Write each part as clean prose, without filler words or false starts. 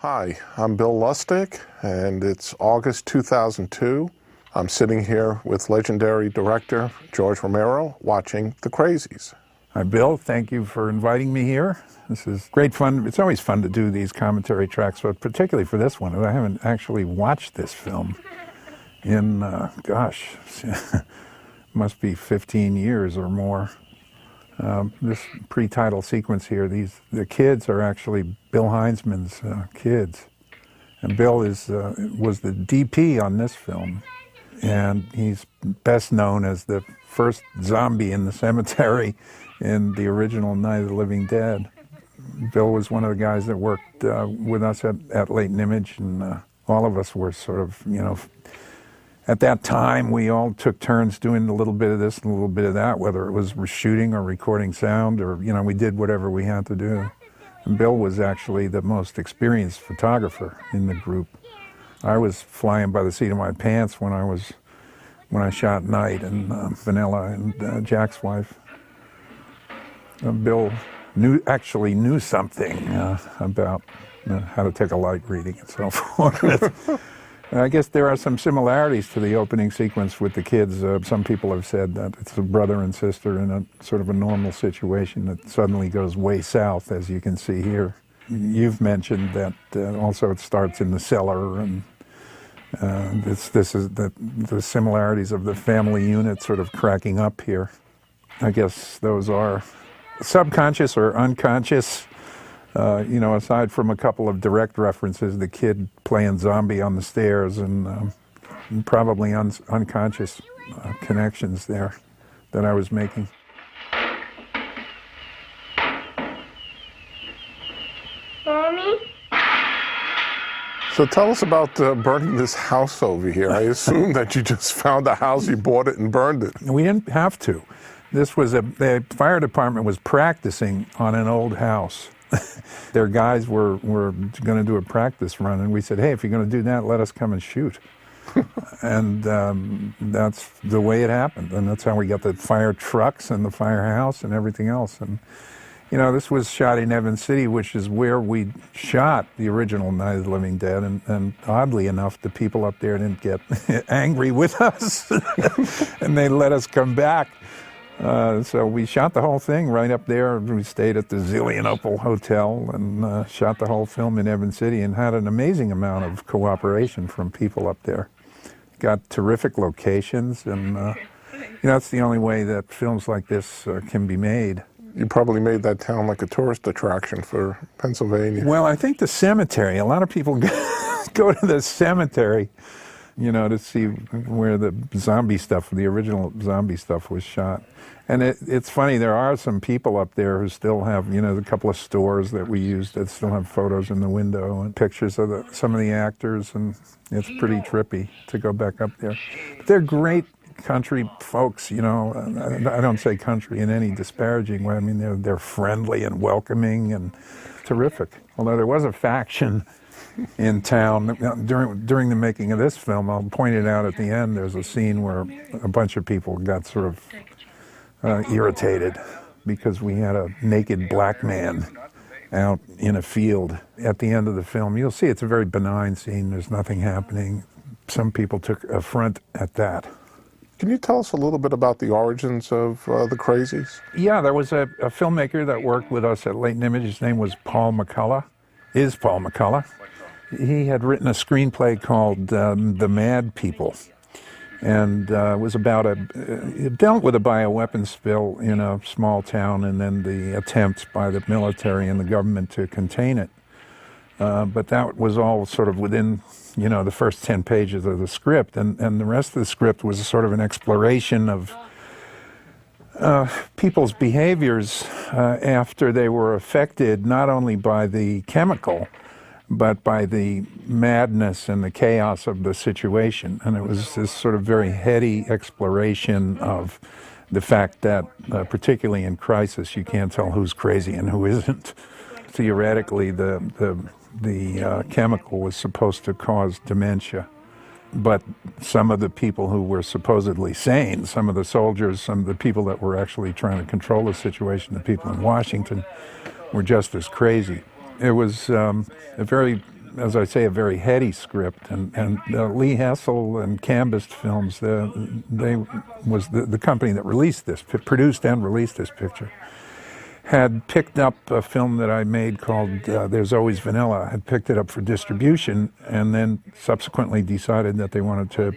Hi, I'm Bill Lustig, and it's August 2002. I'm sitting here with legendary director George Romero watching The Crazies. Hi, Bill. Thank you for inviting me here. This is great fun. It's always fun to do these commentary tracks, but particularly for this one. I haven't actually watched this film in, must be 15 years or more. This pre-title sequence here, the kids are actually Bill Heinzman's kids. And Bill was the DP on this film. And he's best known as the first zombie in the cemetery in the original Night of the Living Dead. Bill was one of the guys that worked with us at Leighton Image, and all of us were sort of, at that time we all took turns doing a little bit of this and a little bit of that, whether it was shooting or recording sound, or, we did whatever we had to do. And Bill was actually the most experienced photographer in the group. I was flying by the seat of my pants when I shot Night and Vanilla and Jack's wife. Bill actually knew something about how to take a light reading and so forth. I guess there are some similarities to the opening sequence with the kids. Some people have said that it's a brother and sister in a sort of a normal situation that suddenly goes way south, as you can see here. You've mentioned that also it starts in the cellar, and this is the similarities of the family unit sort of cracking up here. I guess those are subconscious or unconscious. Aside from a couple of direct references, the kid playing zombie on the stairs, and probably unconscious connections there that I was making. Mommy? So tell us about burning this house over here. I assume that you just found a house, you bought it and burned it. We didn't have to. The fire department was practicing on an old house. Their guys were going to do a practice run, and we said, hey, if you're going to do that, let us come and shoot. And that's the way it happened, and that's how we got the fire trucks and the firehouse and everything else. And this was shot in Evans City, which is where we shot the original Night of the Living Dead, and oddly enough, the people up there didn't get angry with us, and they let us come back. So we shot the whole thing right up there. We stayed at the Zillion Opal Hotel and shot the whole film in Evans City, and had an amazing amount of cooperation from people up there. Got terrific locations, and that's the only way that films like this can be made. You probably made that town like a tourist attraction for Pennsylvania. Well, I think the cemetery, a lot of people go to the cemetery, to see where the zombie stuff, the original zombie stuff was shot. And it's funny, there are some people up there who still have, a couple of stores that we used that still have photos in the window and pictures of some of the actors, and it's pretty trippy to go back up there. But they're great country folks, I don't say country in any disparaging way. I mean, they're friendly and welcoming and terrific. Although there was a faction in town during the making of this film. I'll point it out at the end. There's a scene where a bunch of people got sort of irritated because we had a naked black man out in a field at the end of the film. You'll see it's a very benign scene. There's nothing happening. Some people took affront at that. Can you tell us a little bit about the origins of The Crazies? Yeah, there was a filmmaker that worked with us at Leighton Image. His name was Paul McCullough. He had written a screenplay called The Mad People, and it was about it dealt with a bioweapons spill in a small town, and then the attempt by the military and the government to contain it. But that was all sort of within, the first 10 pages of the script, and the rest of the script was sort of an exploration of people's behaviors after they were affected not only by the chemical, but by the madness and the chaos of the situation. And it was this sort of very heady exploration of the fact that, particularly in crisis, you can't tell who's crazy and who isn't. Theoretically, the chemical was supposed to cause dementia. But some of the people who were supposedly sane, some of the soldiers, some of the people that were actually trying to control the situation, the people in Washington, were just as crazy. It was a very as I say, a very heady script. And Lee Hessel and Cambist Films, they was the company that produced and released this picture, had picked up a film that I made called There's Always Vanilla, had picked it up for distribution, and then subsequently decided that they wanted to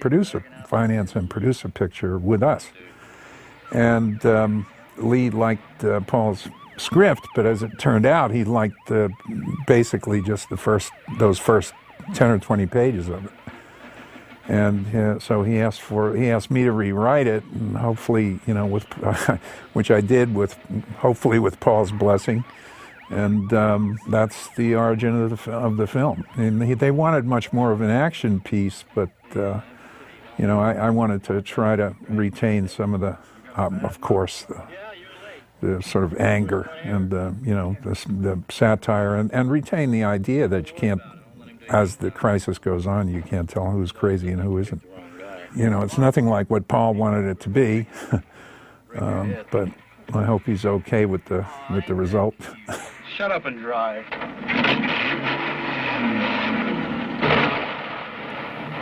finance and produce a picture with us. And Lee liked Paul's script, but as it turned out, he liked basically just those first 10 or 20 pages of it. And so he asked me to rewrite it, and hopefully, with which I did hopefully with Paul's blessing, and that's the origin of the film. And they wanted much more of an action piece, but I wanted to try to retain some of the, of course, the sort of anger and the satire, and retain the idea that you can't. As the crisis goes on, you can't tell who's crazy and who isn't. It's nothing like what Paul wanted it to be, but I hope he's okay with the result. Shut up and drive.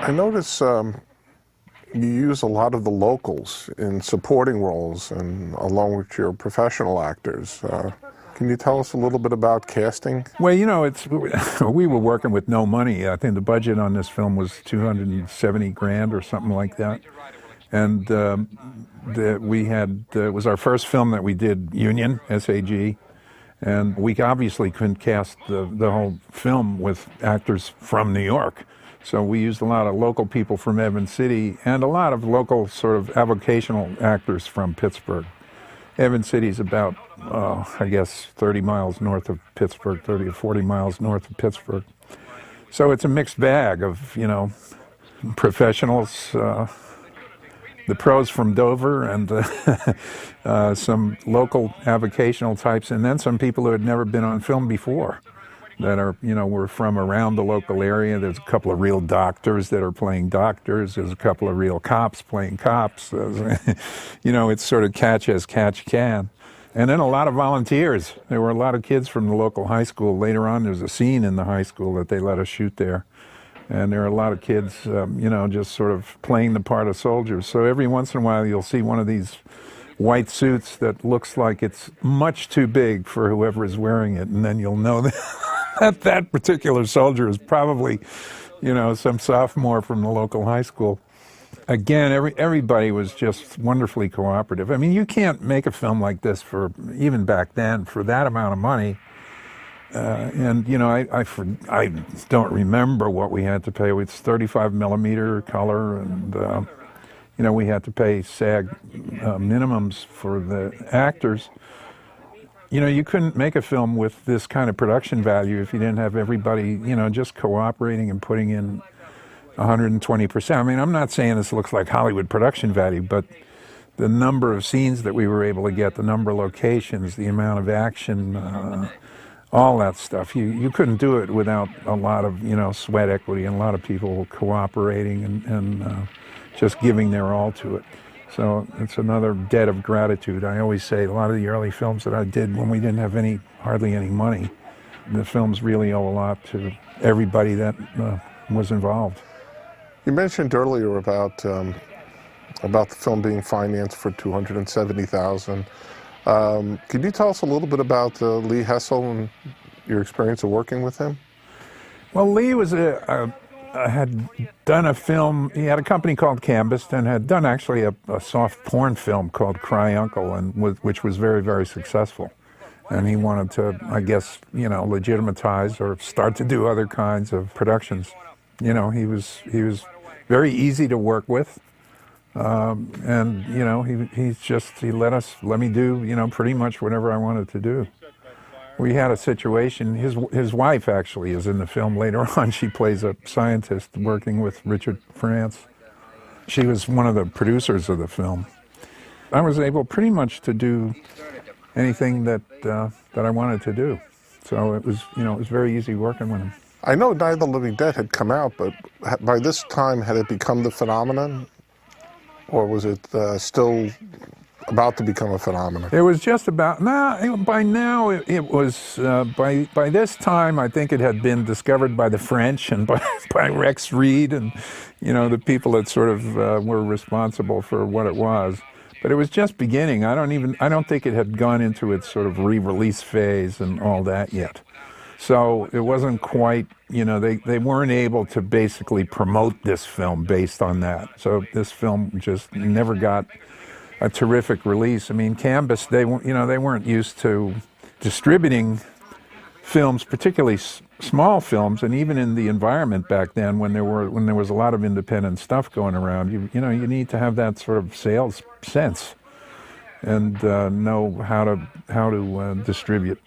I notice you use a lot of the locals in supporting roles, and along with your professional actors. Can you tell us a little bit about casting? Well, we were working with no money. I think the budget on this film was $270,000 or something like that. And it was our first film that we did union, SAG, and we obviously couldn't cast the whole film with actors from New York. So we used a lot of local people from Evans City and a lot of local sort of avocational actors from Pittsburgh. Evans City is about, 30 miles north of Pittsburgh, 30 or 40 miles north of Pittsburgh. So it's a mixed bag of, professionals, the pros from Dover, and some local avocational types, and then some people who had never been on film before that are, were from around the local area. There's a couple of real doctors that are playing doctors. There's a couple of real cops playing cops. It's sort of catch as catch can. And then a lot of volunteers. There were a lot of kids from the local high school. Later on, there's a scene in the high school that they let us shoot there. And there are a lot of kids, just sort of playing the part of soldiers. So every once in a while, you'll see one of these white suits that looks like it's much too big for whoever is wearing it. And then you'll know that particular soldier is probably, some sophomore from the local high school. Again, everybody was just wonderfully cooperative. I mean, you can't make a film like this even back then, for that amount of money. I don't remember what we had to pay. It's 35 millimeter color, and we had to pay SAG minimums for the actors. You couldn't make a film with this kind of production value if you didn't have everybody, just cooperating and putting in 120%. I mean, I'm not saying this looks like Hollywood production value, but the number of scenes that we were able to get, the number of locations, the amount of action, all that stuff, you couldn't do it without a lot of, sweat equity and a lot of people cooperating and just giving their all to it. So it's another debt of gratitude. I always say a lot of the early films that I did when we didn't have hardly any money, the films really owe a lot to everybody that was involved. You mentioned earlier about the film being financed for $270,000. Could you tell us a little bit about Lee Hessel and your experience of working with him? Well, Lee had done a film. He had a company called Cambist and had done actually a soft porn film called Cry Uncle, which was very, very successful. And he wanted to, I guess, legitimatize or start to do other kinds of productions. He was very easy to work with. And he let me do, pretty much whatever I wanted to do. We had a situation, his wife actually is in the film later on. She plays a scientist working with Richard France. She was one of the producers of the film. I was able pretty much to do anything that I wanted to do. So it was very easy working with him. I know Night of the Living Dead had come out, but by this time, had it become the phenomenon? Or was it still about to become a phenomenon. It was just about by now it was by this time I think it had been discovered by the French and by Rex Reed and the people that sort of were responsible for what it was. But it was just beginning. I don't think it had gone into its sort of re-release phase and all that yet. So it wasn't quite, they weren't able to basically promote this film based on that. So this film just never got a terrific release. I mean, Canvas, they weren't used to distributing films, particularly small films, and even in the environment back then, when there was a lot of independent stuff going around, you need to have that sort of sales sense and know how to distribute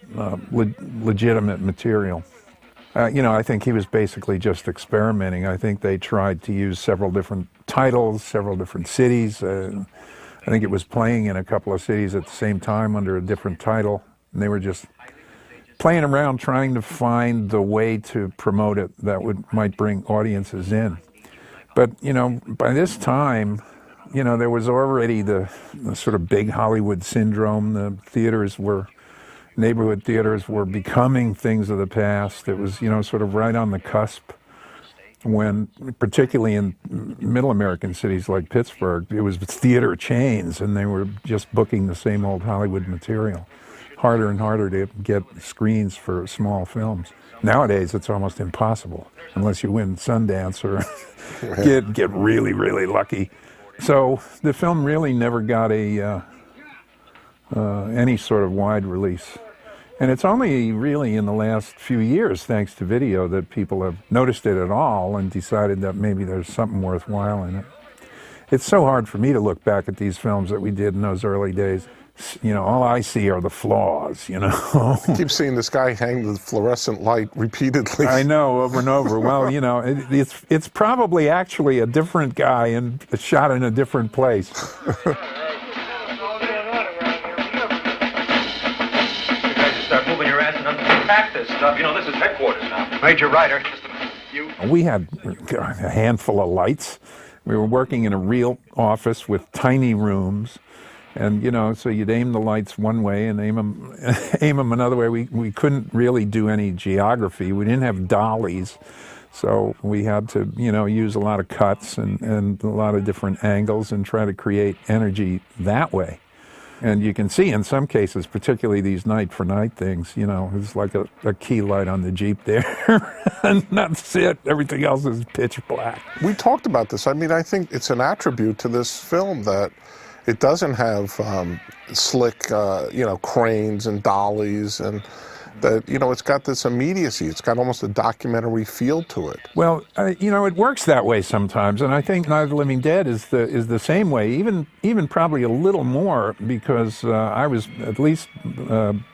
legitimate material. I think he was basically just experimenting. I think they tried to use several different titles, several different cities. I think it was playing in a couple of cities at the same time under a different title, and they were just playing around trying to find the way to promote it that might bring audiences in. But, by this time, there was already the sort of big Hollywood syndrome. The neighborhood theaters were becoming things of the past. It was, sort of right on the cusp when, particularly in middle American cities like Pittsburgh, it was theater chains and they were just booking the same old Hollywood material. Harder and harder to get screens for small films. Nowadays, it's almost impossible unless you win Sundance or get really, really lucky. So the film really never got any sort of wide release. And it's only really in the last few years, thanks to video, that people have noticed it at all and decided that maybe there's something worthwhile in it. It's so hard for me to look back at these films that we did in those early days. All I see are the flaws, I keep seeing this guy hang the fluorescent light repeatedly. I know, over and over. Well, it's probably actually a different guy and shot in a different place. Pack this stuff. This is headquarters now. Major Ryder. Just a minute. We had a handful of lights. We were working in a real office with tiny rooms. And, so you'd aim the lights one way and aim them another way. We couldn't really do any geography. We didn't have dollies. So we had to, use a lot of cuts and a lot of different angles and try to create energy that way. And you can see in some cases, particularly these night-for-night things, it's like a key light on the Jeep there. And that's it. Everything else is pitch black. We talked about this. I mean, I think it's an attribute to this film that it doesn't have slick, cranes and dollies, and that, it's got this immediacy. It's got almost a documentary feel to it. Well, it works that way sometimes, and I think Night of the Living Dead is the same way, even probably a little more, because I was at least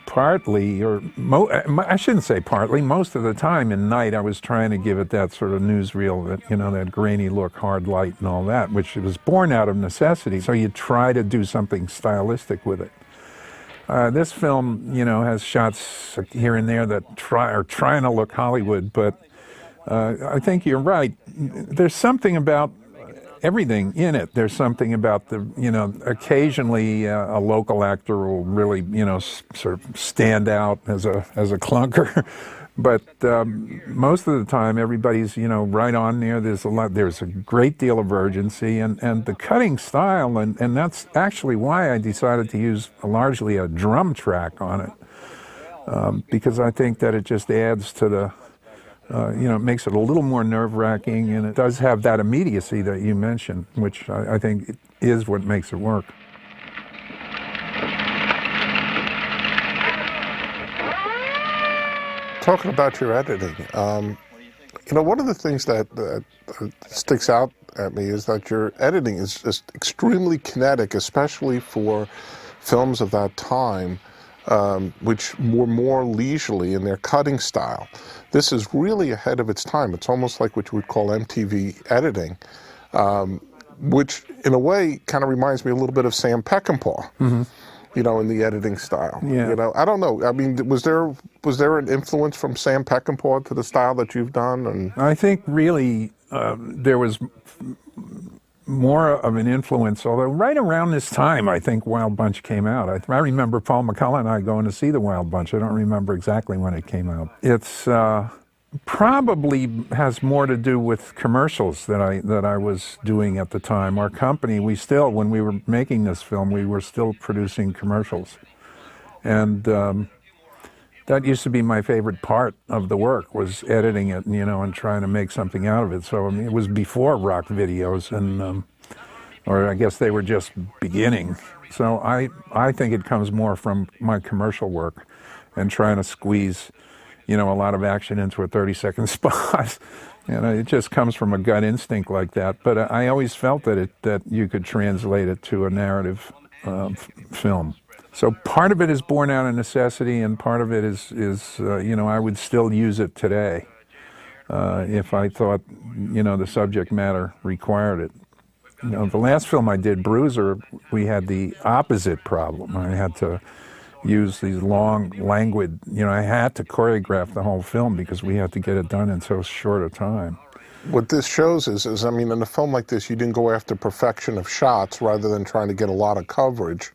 partly, I shouldn't say partly, most of the time in Night I was trying to give it that sort of newsreel, that grainy look, hard light and all that, which was born out of necessity. So you try to do something stylistic with it. This film, has shots here and there that are trying to look Hollywood, but I think you're right. There's something about everything in it. There's something about occasionally a local actor will really, sort of stand out as a clunker. But most of the time, everybody's, right on there. There's a great deal of urgency and the cutting style, and that's actually why I decided to use largely a drum track on it, because I think that it just adds to the, it makes it a little more nerve-wracking, and it does have that immediacy that you mentioned, which I think is what makes it work. Talking about your editing, one of the things that sticks out at me is that your editing is just extremely kinetic, especially for films of that time, which were more leisurely in their cutting style. This is really ahead of its time. It's almost like what you would call MTV editing, which in a way kind of reminds me a little bit of Sam Peckinpah. Mm-hmm. In the editing style. Yeah. I don't know. I mean, was there an influence from Sam Peckinpah to the style that you've done? And I think really there was more of an influence, although right around this time, I think Wild Bunch came out. I remember Paul McCullough and I going to see the Wild Bunch. I don't remember exactly when it came out. It's probably has more to do with commercials that I was doing at the time. Our company, when we were making this film, we were still producing commercials. And that used to be my favorite part of the work, was editing it, and trying to make something out of it. So I mean, it was before rock videos, and or I guess they were just beginning. So I think it comes more from my commercial work and trying to squeeze, a lot of action into a 30-second spot. It just comes from a gut instinct like that. But I always felt that you could translate it to a narrative film. So part of it is born out of necessity, and part of it is I would still use it today if I thought, the subject matter required it. The last film I did, Bruiser, we had the opposite problem. I had to use these long, languid, I had to choreograph the whole film because we had to get it done in so short a time. What this shows is, I mean, in a film like this, you didn't go after perfection of shots rather than trying to get a lot of coverage.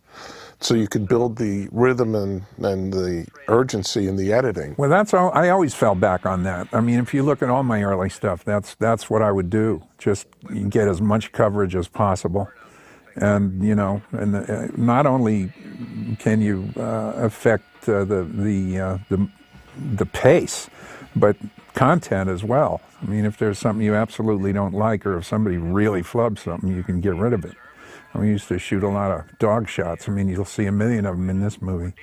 So you could build the rhythm and the urgency in the editing. Well, that's all. I always fell back on that. I mean, if you look at all my early stuff, that's what I would do. Just get as much coverage as possible, and not only can you affect the pace, but content as well. I mean, if there's something you absolutely don't like, or if somebody really flubs something, you can get rid of it. We used to shoot a lot of dog shots. I mean, you'll see 1 million of them in this movie.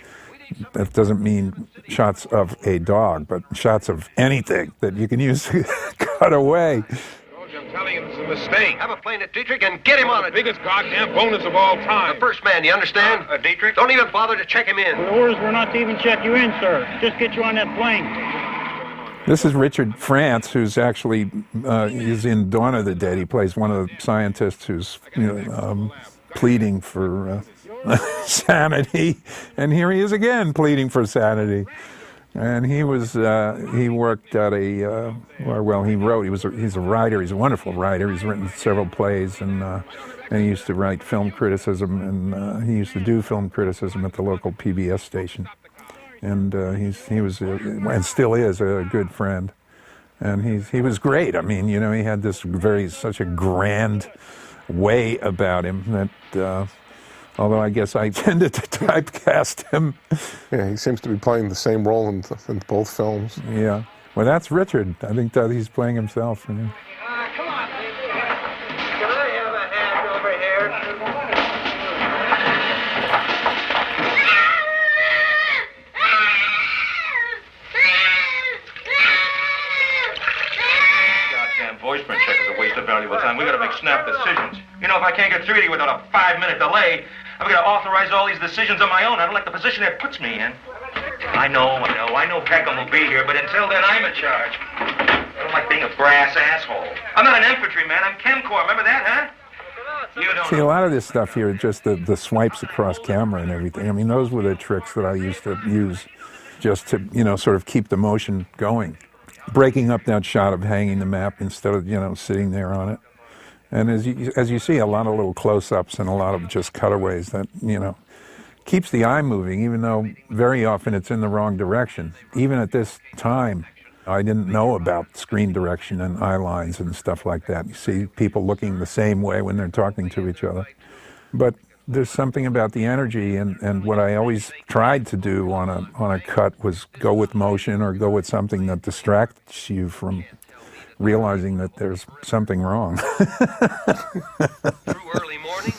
That doesn't mean shots of a dog, but shots of anything that you can use to cut away. I'm telling you, this is a mistake. Have a plane at Dietrich and get him on it. Biggest goddamn bonus of all time. The first man, you understand? Dietrich? Don't even bother to check him in. The orders were not to even check you in, sir. Just get you on that plane. This is Richard France, who's actually is in Dawn of the Dead. He plays one of the scientists who's pleading for sanity, and here he is again pleading for sanity. And he worked at he wrote. He's a writer. He's a wonderful writer. He's written several plays, and he used to write film criticism, and he used to do film criticism at the local PBS station. And he was and still is a good friend, and he was great. I mean, he had this such a grand way about him that although I guess I tended to typecast him. Yeah, he seems to be playing the same role in both films. Yeah, well, that's Richard. I think that he's playing himself. Come on. Can I have a hand over here? Voice print check is a waste of valuable time. We got to make snap decisions. If I can't get through to you without a 5-minute delay, I've got to authorize all these decisions on my own. I don't like the position that puts me in. I know Peckham will be here, but until then, I'm in charge. I don't like being a brass asshole. I'm not an infantryman. I'm Chem Corps. Remember that, huh? You don't See, a lot of this stuff here, just the swipes across camera and everything. I mean, those were the tricks that I used to use just to, sort of keep the motion going. Breaking up that shot of hanging the map instead of, sitting there on it. And as you see, a lot of little close-ups and a lot of just cutaways that, keeps the eye moving, even though very often it's in the wrong direction. Even at this time, I didn't know about screen direction and eye lines and stuff like that. You see people looking the same way when they're talking to each other. But there's something about the energy, and what I always tried to do on a cut was go with motion or go with something that distracts you from realizing that there's something wrong. Through early morning.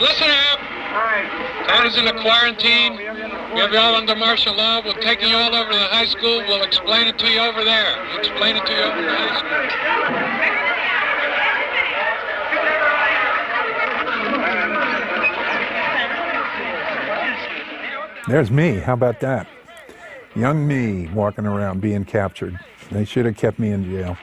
Listen up. All right. Town is in a quarantine. We have you all under martial law. We'll take you all over to the high school. We'll explain it to you over there. We'll explain it to you over the high school. There's me. How about that? Young me walking around being captured. They should have kept me in jail.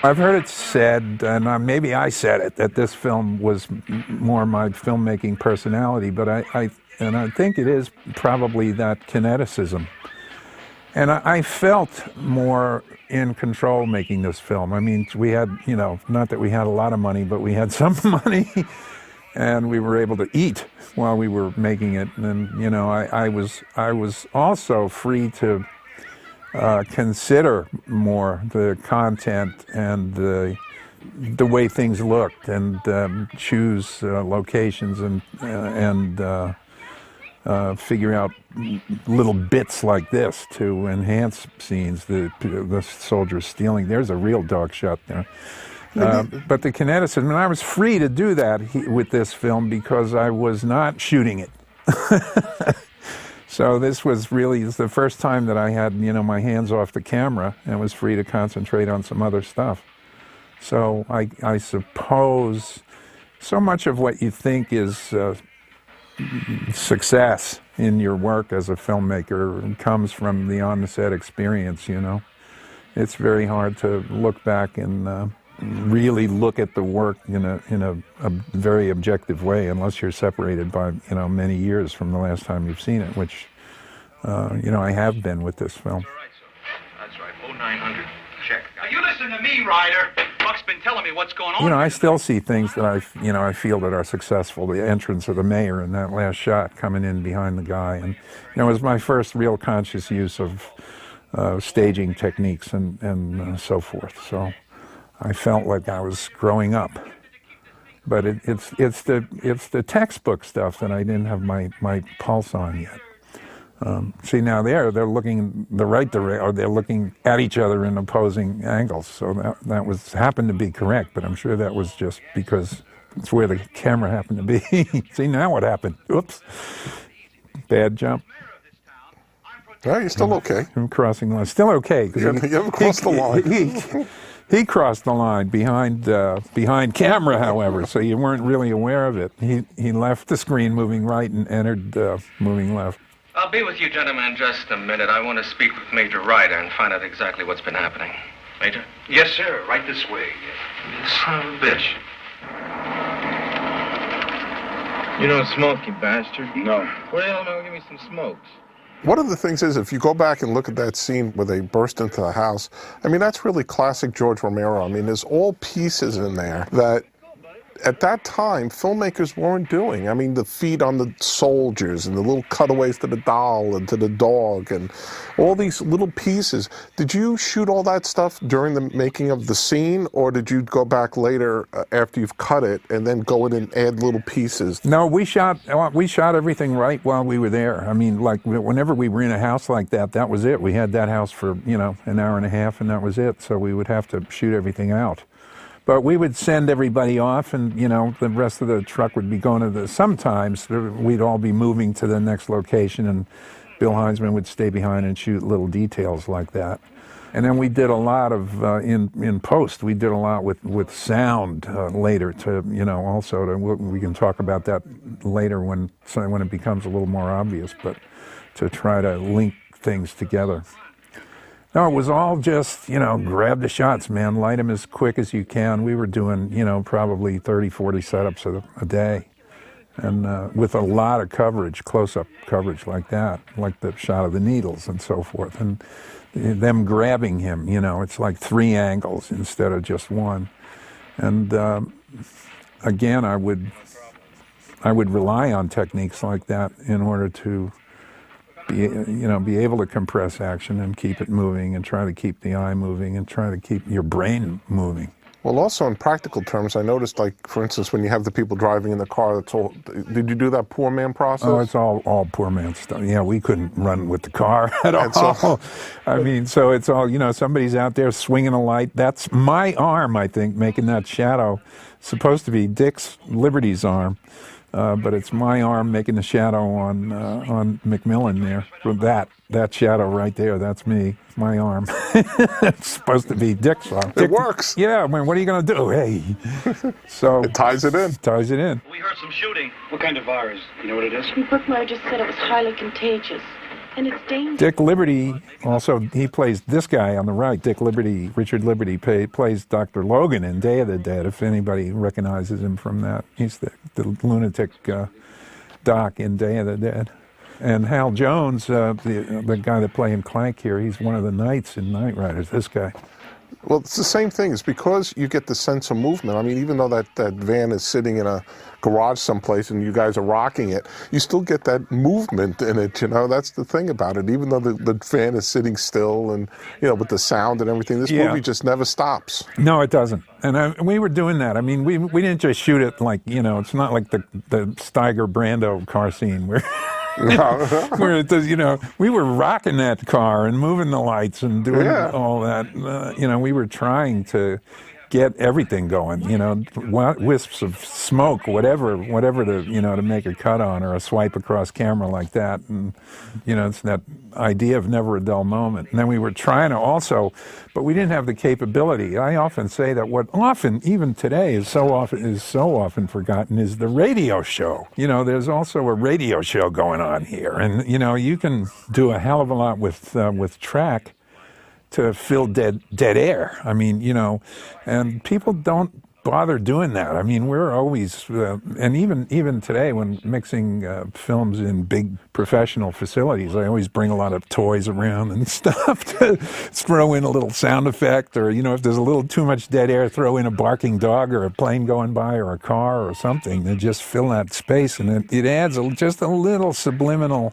I've heard it said, and maybe I said it, that this film was more my filmmaking personality, but I think it is probably that kineticism. And I felt more in control making this film. I mean, we had, not that we had a lot of money, but we had some money, and we were able to eat while we were making it. And, I was also free to consider more the content and the way things looked, and choose locations and figure out little bits like this to enhance scenes. The soldiers stealing. There's a real dog shot there. But the kineticism, and I was free to do that with this film because I was not shooting it. So this was really the first time that I had, my hands off the camera and was free to concentrate on some other stuff. So I suppose so much of what you think is success in your work as a filmmaker comes from the on-the-set experience, It's very hard to look back and really look at the work in a very objective way unless you're separated by, many years from the last time you've seen it, which, I have been with this film. That's right, 0900, check. Now you listen to me, Ryder. Buck's been telling me what's going on. I still see things that I feel that are successful. The entrance of the mayor in that last shot coming in behind the guy. And, it was my first real conscious use of staging techniques and so forth. So I felt like I was growing up. But it's the textbook stuff that I didn't have my pulse on yet. See, now they're looking the right direction, or they're looking at each other in opposing angles. So that happened to be correct, but I'm sure that was just because it's where the camera happened to be. See, now what happened? Oops. Bad jump. No, you're still okay. I'm crossing the line. Still okay. You haven't crossed the line. He crossed the line behind camera, however, so you weren't really aware of it. He left the screen moving right and entered moving left. I'll be with you gentlemen in just a minute. I want to speak with Major Ryder and find out exactly what's been happening. Major? Yes, sir. Right this way. You son of a bitch. You don't smoke, you bastard? No. Where the hell am I going to give me some smokes? One of the things is, if you go back and look at that scene where they burst into the house, I mean, that's really classic George Romero. I mean, there's all pieces in there that at that time, filmmakers weren't doing. I mean, the feed on the soldiers and the little cutaways to the doll and to the dog and all these little pieces. Did you shoot all that stuff during the making of the scene, or did you go back later after you've cut it and then go in and add little pieces? No, we shot everything right while we were there. I mean, like whenever we were in a house like that, that was it. We had that house for, an hour and a half, and that was it. So we would have to shoot everything out. But we would send everybody off, and, the rest of the truck would be going to sometimes we'd all be moving to the next location, and Bill Heinzman would stay behind and shoot little details like that. And then we did a lot of, in post, we did a lot with sound later to, also we can talk about that later when it becomes a little more obvious, but to try to link things together. No, it was all just, grab the shots, man, light them as quick as you can. We were doing, probably 30, 40 setups a day. And with a lot of coverage, close-up coverage like that, like the shot of the needles and so forth. And them grabbing him, it's like 3 angles instead of just one. And again, I would rely on techniques like that in order to be able to compress action and keep it moving and try to keep the eye moving and try to keep your brain moving. Well, also in practical terms, I noticed, like, for instance, when you have the people driving in the car, that's all. Did you do that poor man process? Oh, it's all poor man stuff. Yeah, we couldn't run with the car at all. I mean, so it's all, somebody's out there swinging a light. That's my arm, I think, making that shadow. It's supposed to be Dick's Liberty's arm. But it's my arm making the shadow on McMillan there. That shadow right there, that's me, my arm. It's supposed to be Dick's arm. It works. Yeah, I mean, what are you going to do? Hey. So it ties it in. Ties it in. We heard some shooting. What kind of virus? You know what it is? Brooklyn just said it was highly contagious. and it's dangerous. Dick Liberty, also, he plays this guy on the right. Dick Liberty, Richard Liberty, plays Dr. Logan in Day of the Dead, if anybody recognizes him from that. He's the lunatic doc in Day of the Dead. And Hal Jones, the guy that played in Clank here, he's one of the knights in Knight Riders, this guy. Well, it's the same thing. It's because you get the sense of movement. I mean, even though that van is sitting in a garage someplace and you guys are rocking it, you still get that movement in it, you know? That's the thing about it. Even though the van is sitting still and, you know, with the sound and everything, this movie just never stops. No, it doesn't. And we were doing that. I mean, we didn't just shoot it like, you know, it's not like the Steiger Brando car scene where... where it does, you know, we were rocking that car and moving the lights and doing all that. You know, we were trying to get everything going. You know, wisps of smoke, whatever to, you know, to make a cut on or a swipe across camera like that. And you know, it's that idea of never a dull moment. And then we were trying to also, but we didn't have the capability. I often say that what often, even today, is so often forgotten is the radio show. You know, there's also a radio show going on here, and you know, you can do a hell of a lot with track to fill dead air. I mean, you know, and people don't bother doing that. I mean, we're always, and even today when mixing films in big professional facilities, I always bring a lot of toys around and stuff to throw in a little sound effect, or, you know, if there's a little too much dead air, throw in a barking dog or a plane going by or a car or something to just fill that space. And it adds just a little subliminal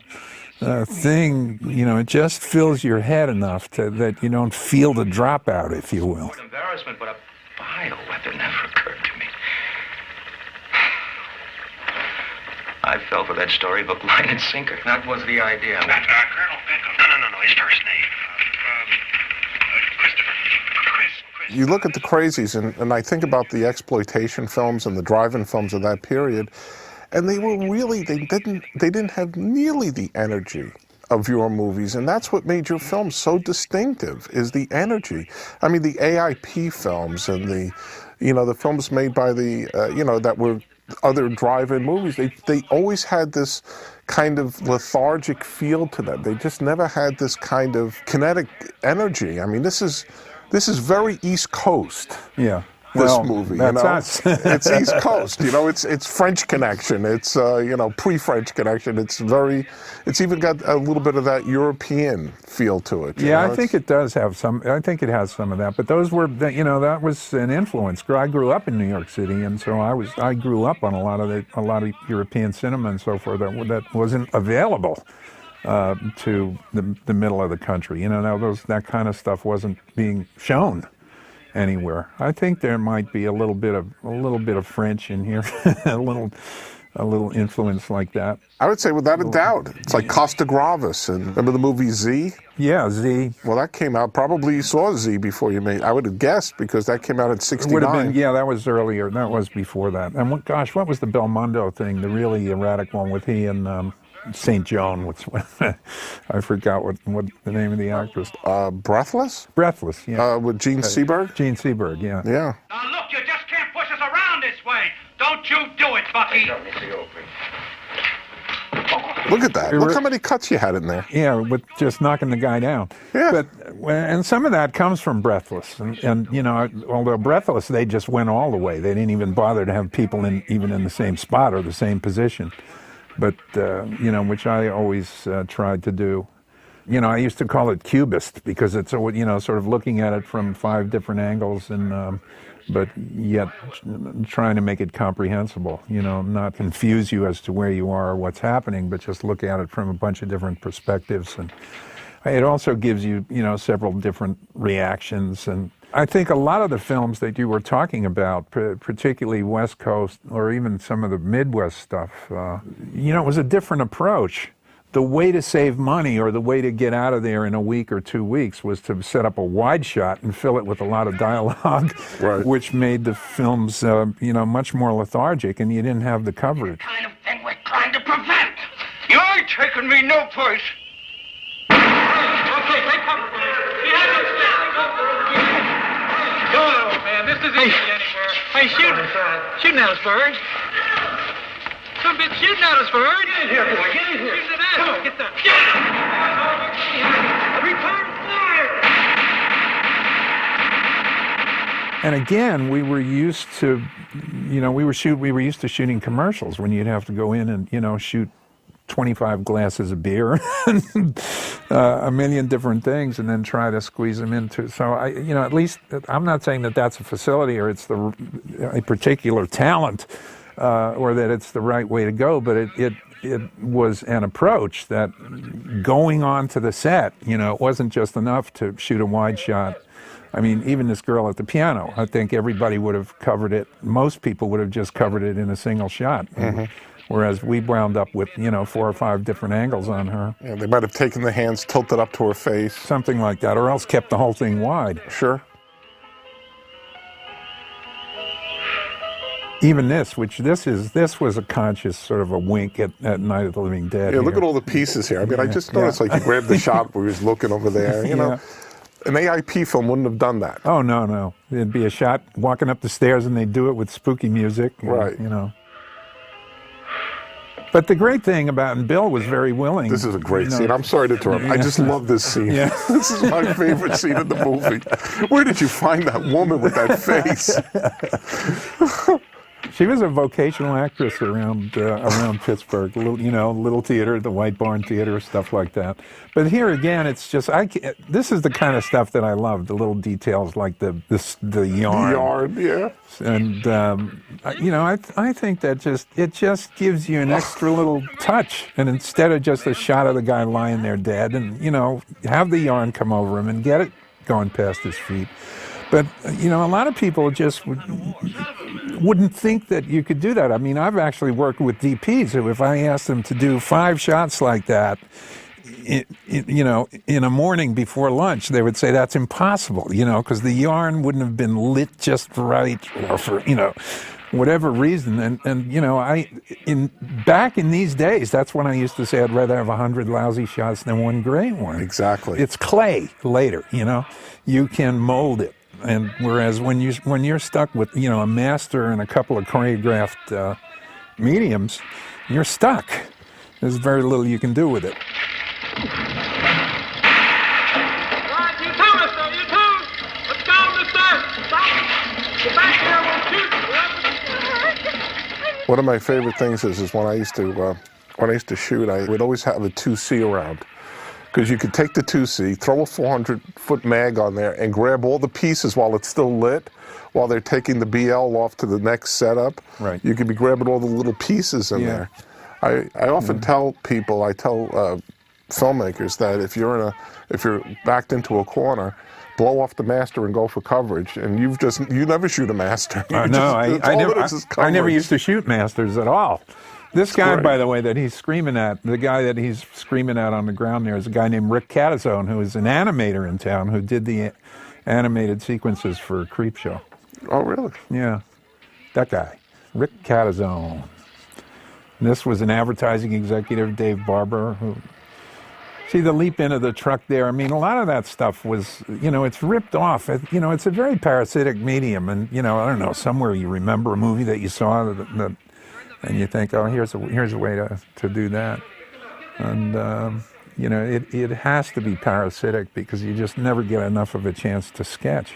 thing, you know, it just fills your head enough that you don't feel the dropout, if you will. What embarrassment, but a bioweapon never occurred to me. I fell for that story, hook, line, and sinker. That was the idea. Colonel Pinkham. No, his first name. Christopher. Chris. You look at the Crazies, and I think about the exploitation films and the drive-in films of that period, and they were really, they didn't have nearly the energy of your movies, and that's what made your films so distinctive, is the energy. I mean, the AIP films and the, you know, the films made by the, you know, that were other drive-in movies, they always had this kind of lethargic feel to them. They just never had this kind of kinetic energy. I mean, this is very East Coast. Yeah. This movie, that's you know, us. It's East Coast, you know, it's French Connection, it's you know, pre-French Connection. It's even got a little bit of that European feel to it. Yeah, I think it does have some. I think it has some of that. But those were, you know, that was an influence. I grew up in New York City, and so I grew up on a lot of European cinema and so forth that wasn't available to the middle of the country. You know, that kind of stuff wasn't being shown anywhere. I think there might be a little bit of French in here, a little influence like that. I would say without a doubt. It's like Costa Gravis. And remember the movie Z? Yeah, Z. Well, that came out, probably you saw Z before you made, I would have guessed, because that came out in '69. Would have been, yeah, that was earlier. That was before that. And what was the Belmondo thing, the really erratic one with he and St. Joan? I forgot what the name of the actress. Breathless? Breathless, yeah. With Gene Seberg? Gene Seberg, yeah. Yeah. Now look, you just can't push us around this way. Don't you do it, Bucky. Look at that. Look how many cuts you had in there. Yeah, with just knocking the guy down. Yeah. And some of that comes from Breathless. And you know, although Breathless, they just went all the way. They didn't even bother to have people even in the same spot or the same position. But, you know, which I always tried to do. You know, I used to call it cubist because it's, you know, sort of looking at it from 5 different angles, and but yet trying to make it comprehensible, you know, not confuse you as to where you are or what's happening, but just look at it from a bunch of different perspectives. And it also gives you, you know, several different reactions. And I think a lot of the films that you were talking about, particularly West Coast or even some of the Midwest stuff, you know, it was a different approach. The way to save money or the way to get out of there in a week or 2 weeks was to set up a wide shot and fill it with a lot of dialogue, right, which made the films, you know, much more lethargic, and you didn't have the coverage. The kind of thing we're trying to prevent. You ain't taking me no place. Okay, take cover. Go on, old man. This isn't anywhere. Hey, shoot Ellsbury. Go some bitch shooting at us, Ferg. Get in here, boy. Get in here. Who's it at? Come on. Get that. Return fire! And again, we were used to, we were used to shooting commercials when you'd have to go in and, shoot 25 glasses of beer and a million different things and then try to squeeze them into. So at least I'm not saying that that's a facility or it's a particular talent or that it's the right way to go, but it was an approach that going on to the set, it wasn't just enough to shoot a wide shot. I mean, even this girl at the piano, I think everybody would have covered it. Most people would have just covered it in a single shot. Mm-hmm. Whereas we wound up with, 4 or 5 different angles on her. Yeah, they might have taken the hands, tilted up to her face. Something like that, or else kept the whole thing wide. Sure. Even this was a conscious sort of a wink at Night of the Living Dead. Yeah, look at all the pieces here. I mean, I just noticed, like, you grabbed the shot where he was looking over there, know. An AIP film wouldn't have done that. Oh, no. It'd be a shot walking up the stairs, and they'd do it with spooky music. Right. But the great thing about, and Bill was very willing. This is a great scene. I'm sorry to interrupt. I just love this scene. Yeah. This is my favorite scene in the movie. Where did you find that woman with that face? She was a vocational actress around Pittsburgh, little theater, the White Barn Theater, stuff like that. But here again, it's just this is the kind of stuff that I love, the little details like the yarn. The yarn, yeah. And I think that it just gives you an extra little touch. And instead of just a shot of the guy lying there dead, and have the yarn come over him and get it going past his feet. But, a lot of people just wouldn't think that you could do that. I mean, I've actually worked with DPs who, if I asked them to do 5 shots like that, in a morning before lunch, they would say that's impossible, because the yarn wouldn't have been lit just right or for, whatever reason. And back in these days, that's when I used to say I'd rather have 100 lousy shots than 1 great one. Exactly. It's clay later, you can mold it. And whereas when you're stuck with a master and a couple of choreographed mediums, you're stuck. There's very little you can do with it. Right, you too, mister, you too. Let's go, mister. Stop. Get back here, we'll shoot. One of my favorite things is when I used to shoot, I would always have a 2C around. Because you could take the 2C, throw a 400-foot mag on there, and grab all the pieces while it's still lit, while they're taking the BL off to the next setup. Right. You could be grabbing all the little pieces in there. I often tell people, filmmakers that if you're backed into a corner, blow off the master and go for coverage. And you never shoot a master. I never used to shoot masters at all. This guy, by the way, the guy that he's screaming at on the ground there is a guy named Rick Catazone, who is an animator in town who did the animated sequences for Creepshow. Oh, really? Yeah. That guy, Rick Catazone. And this was an advertising executive, Dave Barber, who... See the leap into the truck there. I mean, a lot of that stuff was, it's ripped off. It's a very parasitic medium. And, I don't know, somewhere you remember a movie that you saw that and you think, oh, here's a way to do that. And, it has to be parasitic because you just never get enough of a chance to sketch.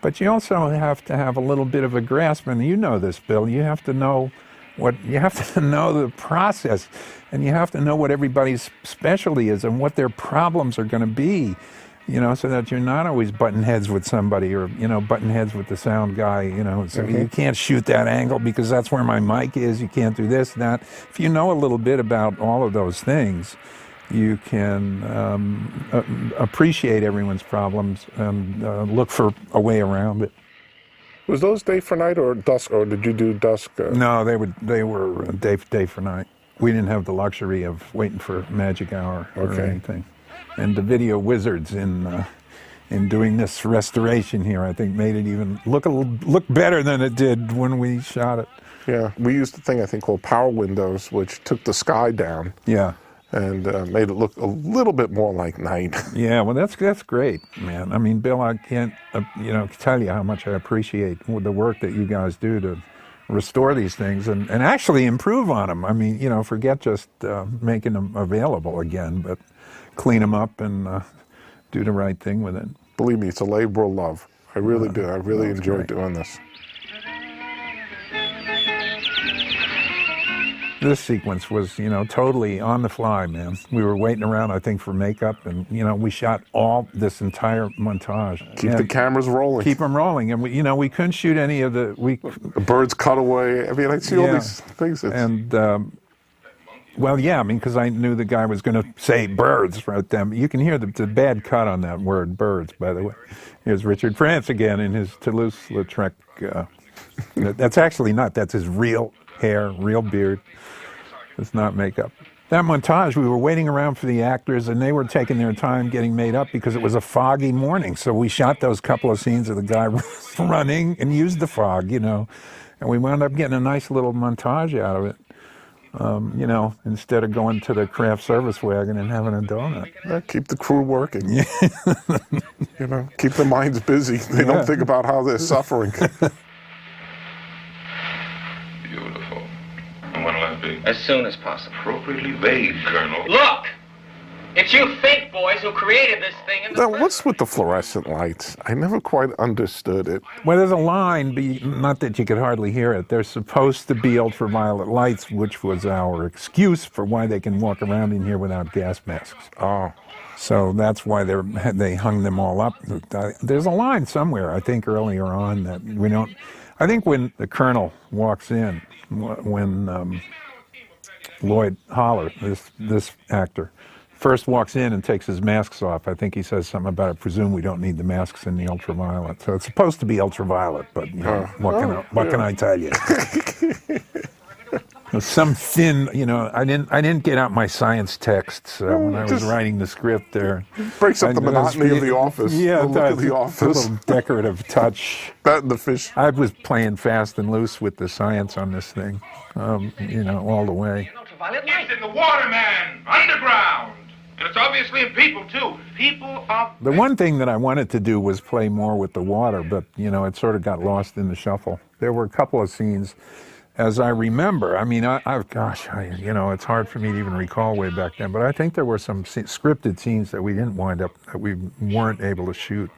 But you also have to have a little bit of a grasp, and you know this, Bill. You have to know the process, and you have to know what everybody's specialty is and what their problems are going to be, so that you're not always butting heads with somebody or, butting heads with the sound guy, So you can't shoot that angle because that's where my mic is. You can't do this and that. If you know a little bit about all of those things, you can appreciate everyone's problems and look for a way around it. Was those day for night or dusk, or did you do dusk? No, they were day for night. We didn't have the luxury of waiting for magic hour or anything. And the video wizards in doing this restoration here, I think, made it even look better than it did when we shot it. Yeah, we used a thing I think called power windows, which took the sky down. Yeah. And made it look a little bit more like night. Yeah, well, that's great, man. I mean, Bill, I can't tell you how much I appreciate the work that you guys do to restore these things and actually improve on them. I mean, you know, forget just making them available again, but clean them up and do the right thing with it. Believe me, it's a labor of love. I really do. I really enjoy great. doing this. This sequence was, you know, totally on the fly, man. We were waiting around, I think, for makeup, and, you know, we shot all this entire montage. Keep the cameras rolling. Keep them rolling, and, you know, we couldn't shoot any of the... The birds cut away. I mean, I see all these things. Well, yeah, I mean, because I knew the guy was going to say birds right then. You can hear the bad cut on that word, birds, by the way. Here's Richard France again in his Toulouse-Lautrec. That's actually not. That's his real hair, real beard. It's not makeup. That montage, we were waiting around for the actors, and they were taking their time getting made up because it was a foggy morning. So we shot those couple of scenes of the guy running and used the fog, you know. And we wound up getting a nice little montage out of it. You know, instead of going to the craft service wagon and having a donut. Yeah, keep the crew working. You know, keep their minds busy. They don't think about how they're suffering. Beautiful. And when will that be? As soon as possible. Appropriately vague, Colonel. Look! It's you fake boys who created this thing in the Now, what's with the fluorescent lights? I never quite understood it. Well, there's a line, not that you could hardly hear it. They're supposed to be ultraviolet lights, which was our excuse for why they can walk around in here without gas masks. Oh. So that's why they hung them all up. There's a line somewhere, I think, earlier on that we don't... I think when the colonel walks in, when Lloyd Holler, this actor, first walks in and takes his masks off, I think he says something about, I presume we don't need the masks in the ultraviolet. So it's supposed to be ultraviolet, but you know, what can I tell you? Some thin, you know, I didn't get out my science texts when I was writing the script there. Breaks up the monotony of the office. Yeah, the look of the office. A little decorative touch. That and the fish. I was playing fast and loose with the science on this thing, you know, all the way. It's in the water, man. Underground. And it's obviously in people, too. People are... The one thing that I wanted to do was play more with the water, but, you know, it sort of got lost in the shuffle. There were a couple of scenes, as I remember. I mean, you know, it's hard for me to even recall way back then, but I think there were some scripted scenes that we weren't able to shoot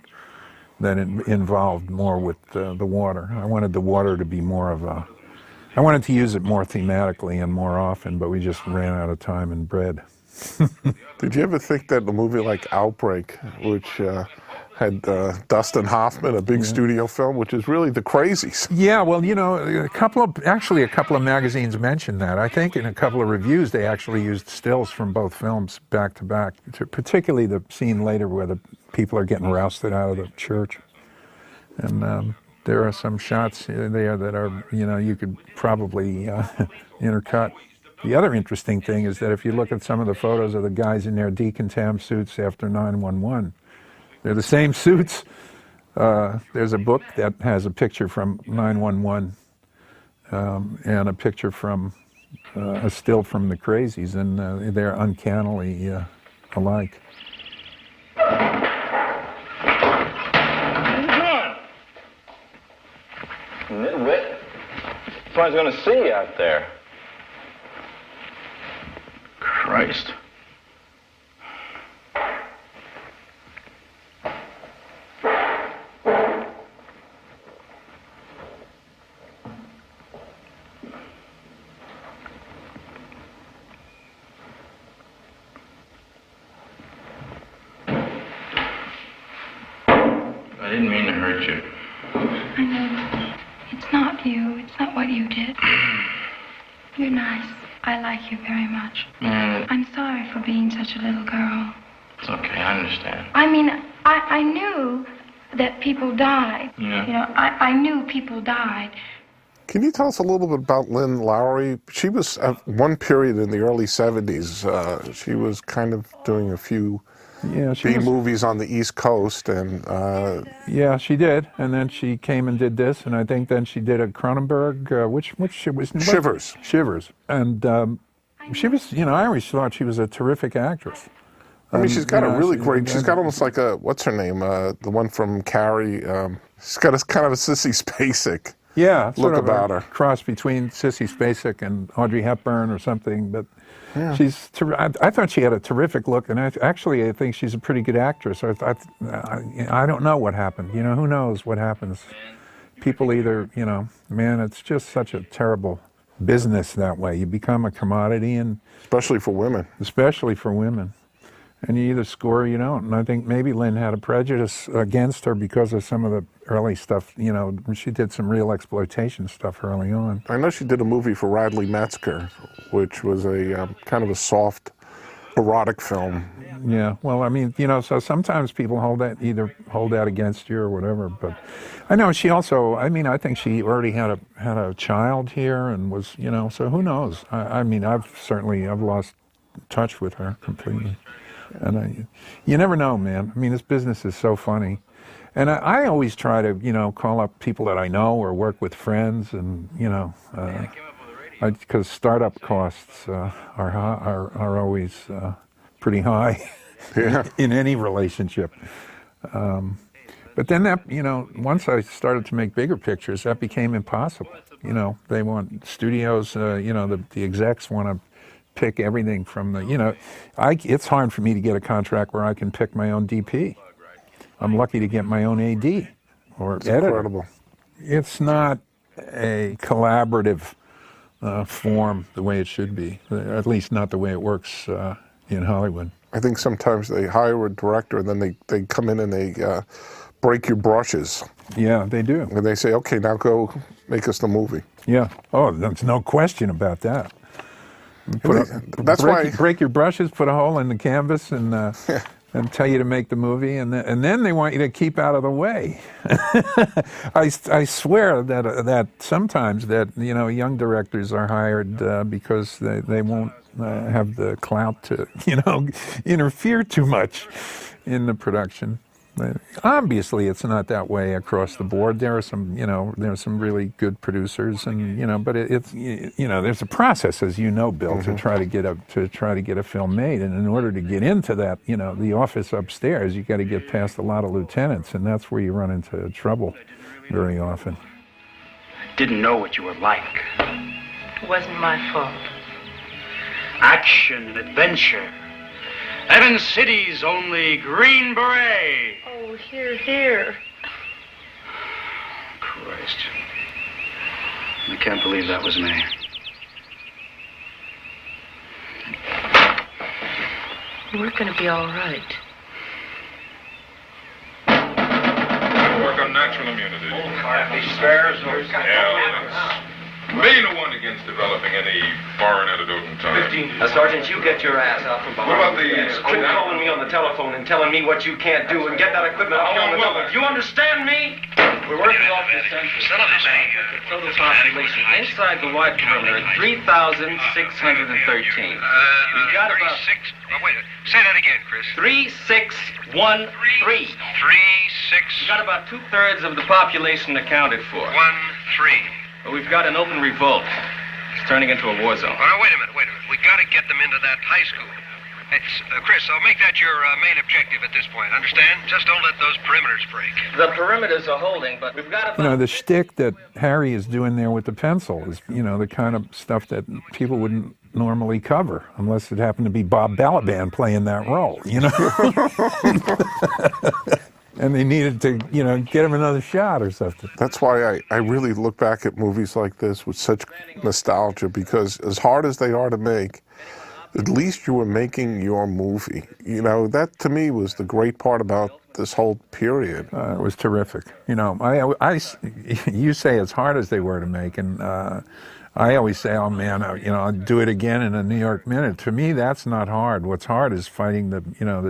that involved more with the water. I wanted the water to be more of a... I wanted to use it more thematically and more often, but we just ran out of time and bread. Did you ever think that a movie like Outbreak, which had Dustin Hoffman, a big studio film, which is really the Crazies? Yeah, well, you know, a couple of magazines mentioned that. I think in a couple of reviews they actually used stills from both films back to back, particularly the scene later where the people are getting rousted out of the church. And there are some shots there that are, you know, you could probably intercut. The other interesting thing is that if you look at some of the photos of the guys in their decontam suits after 9/11, they're the same suits. There's a book that has a picture from 9/11 and a picture from a still from the Crazies, and they're uncannily alike. What are you doing? Nitwit. Someone's going to see you out there. Christ. I didn't mean to hurt you. I know. It's not you. It's not what you did. You're nice. I like you very much. I'm sorry for being such a little girl. It's okay, I understand. I mean, I knew that people died. Yeah. You know, I knew people died. Can you tell us a little bit about Lynn Lowry? She was at one period in the early 70s. She was kind of doing a few B-movies on the East Coast, and yeah, she did, and then she came and did this, and I think then she did a Cronenberg, which was Shivers, and she was, you know, I always thought she was a terrific actress. I mean, she's got a really great. She's got almost like a what's her name, the one from Carrie. She's got a kind of a Sissy Spacek. Yeah, sort look of about a her. cross between Sissy Spacek and Audrey Hepburn or something. But Yeah. I thought she had a terrific look, and I think she's a pretty good actress. I don't know what happened. You know, who knows what happens? People either, you know, man, it's just such a terrible business that way. You become a commodity, and Especially for women. especially for women. And you either score or you don't. And I think maybe Lynn had a prejudice against her because of some of the early stuff. You know, she did some real exploitation stuff early on. I know she did a movie for Radley Metzger, which was a kind of a soft, erotic film. Yeah, well, I mean, you know, so sometimes people hold that against you or whatever. But I know she also, I mean, I think she already had a child here and was, you know, so who knows? I mean, I've lost touch with her completely. And you never know, man. I mean, this business is so funny. And I always try to, you know, call up people that I know or work with friends, and, you know, because startup costs are always pretty high Yeah. in any relationship. But then that, you know, once I started to make bigger pictures, that became impossible. You know, they want studios, you know, the execs want to pick everything from the, you know, it's hard for me to get a contract where I can pick my own DP. I'm lucky to get my own AD or It's editor. incredible. It's not a collaborative form the way it should be, at least not the way it works in Hollywood. I think sometimes they hire a director and then they come in and they break your brushes. Yeah, they do. And they say, okay, now go make us the movie. Yeah. Oh, there's no question about that. That's why. Break your brushes, put a hole in the canvas, and tell you to make the movie, and then they want you to keep out of the way. I swear that sometimes that, you know, young directors are hired because they won't have the clout to, you know, interfere too much in the production. Obviously, it's not that way across the board. There are some really good producers, and, you know, but it's you know, there's a process, as you know, Bill, to try to get a film made. And in order to get into that, you know, the office upstairs, you got to get past a lot of lieutenants, and that's where you run into trouble very often. Didn't know what you were like. It wasn't my fault. Action and adventure. Evans City's only Green Beret. Oh, here. Christ. I can't believe that was me. We're gonna be all right. Work on natural immunity. These spares or Me no one against developing any foreign antidote in time. Sergeant, you get your ass out from behind. What about the Quit calling me on the telephone and telling me what you can't do, and get that equipment off on the telephone. You understand me? We're working off the census. The total population inside the wide perimeter, 3,613. We've got about... Wait a minute. Say that again, Chris. 3613. 3, 6... We've got about two-thirds of the population accounted for. 1, 3. But we've got an open revolt. It's turning into a war zone. Oh, no, wait a minute. We got to get them into that high school. Chris, I'll make that your main objective at this point. Understand? Just don't let those perimeters break. The perimeters are holding, but we've got about... You know, the shtick that Harry is doing there with the pencil is, you know, the kind of stuff that people wouldn't normally cover unless it happened to be Bob Balaban playing that role, you know? And they needed to, you know, get him another shot or something. That's why I really look back at movies like this with such nostalgia, because as hard as they are to make, at least you were making your movie. You know, that to me was the great part about this whole period. It was terrific. You know, you say as hard as they were to make, and I always say, oh man, you know, I'll do it again in a New York minute. To me, that's not hard. What's hard is fighting the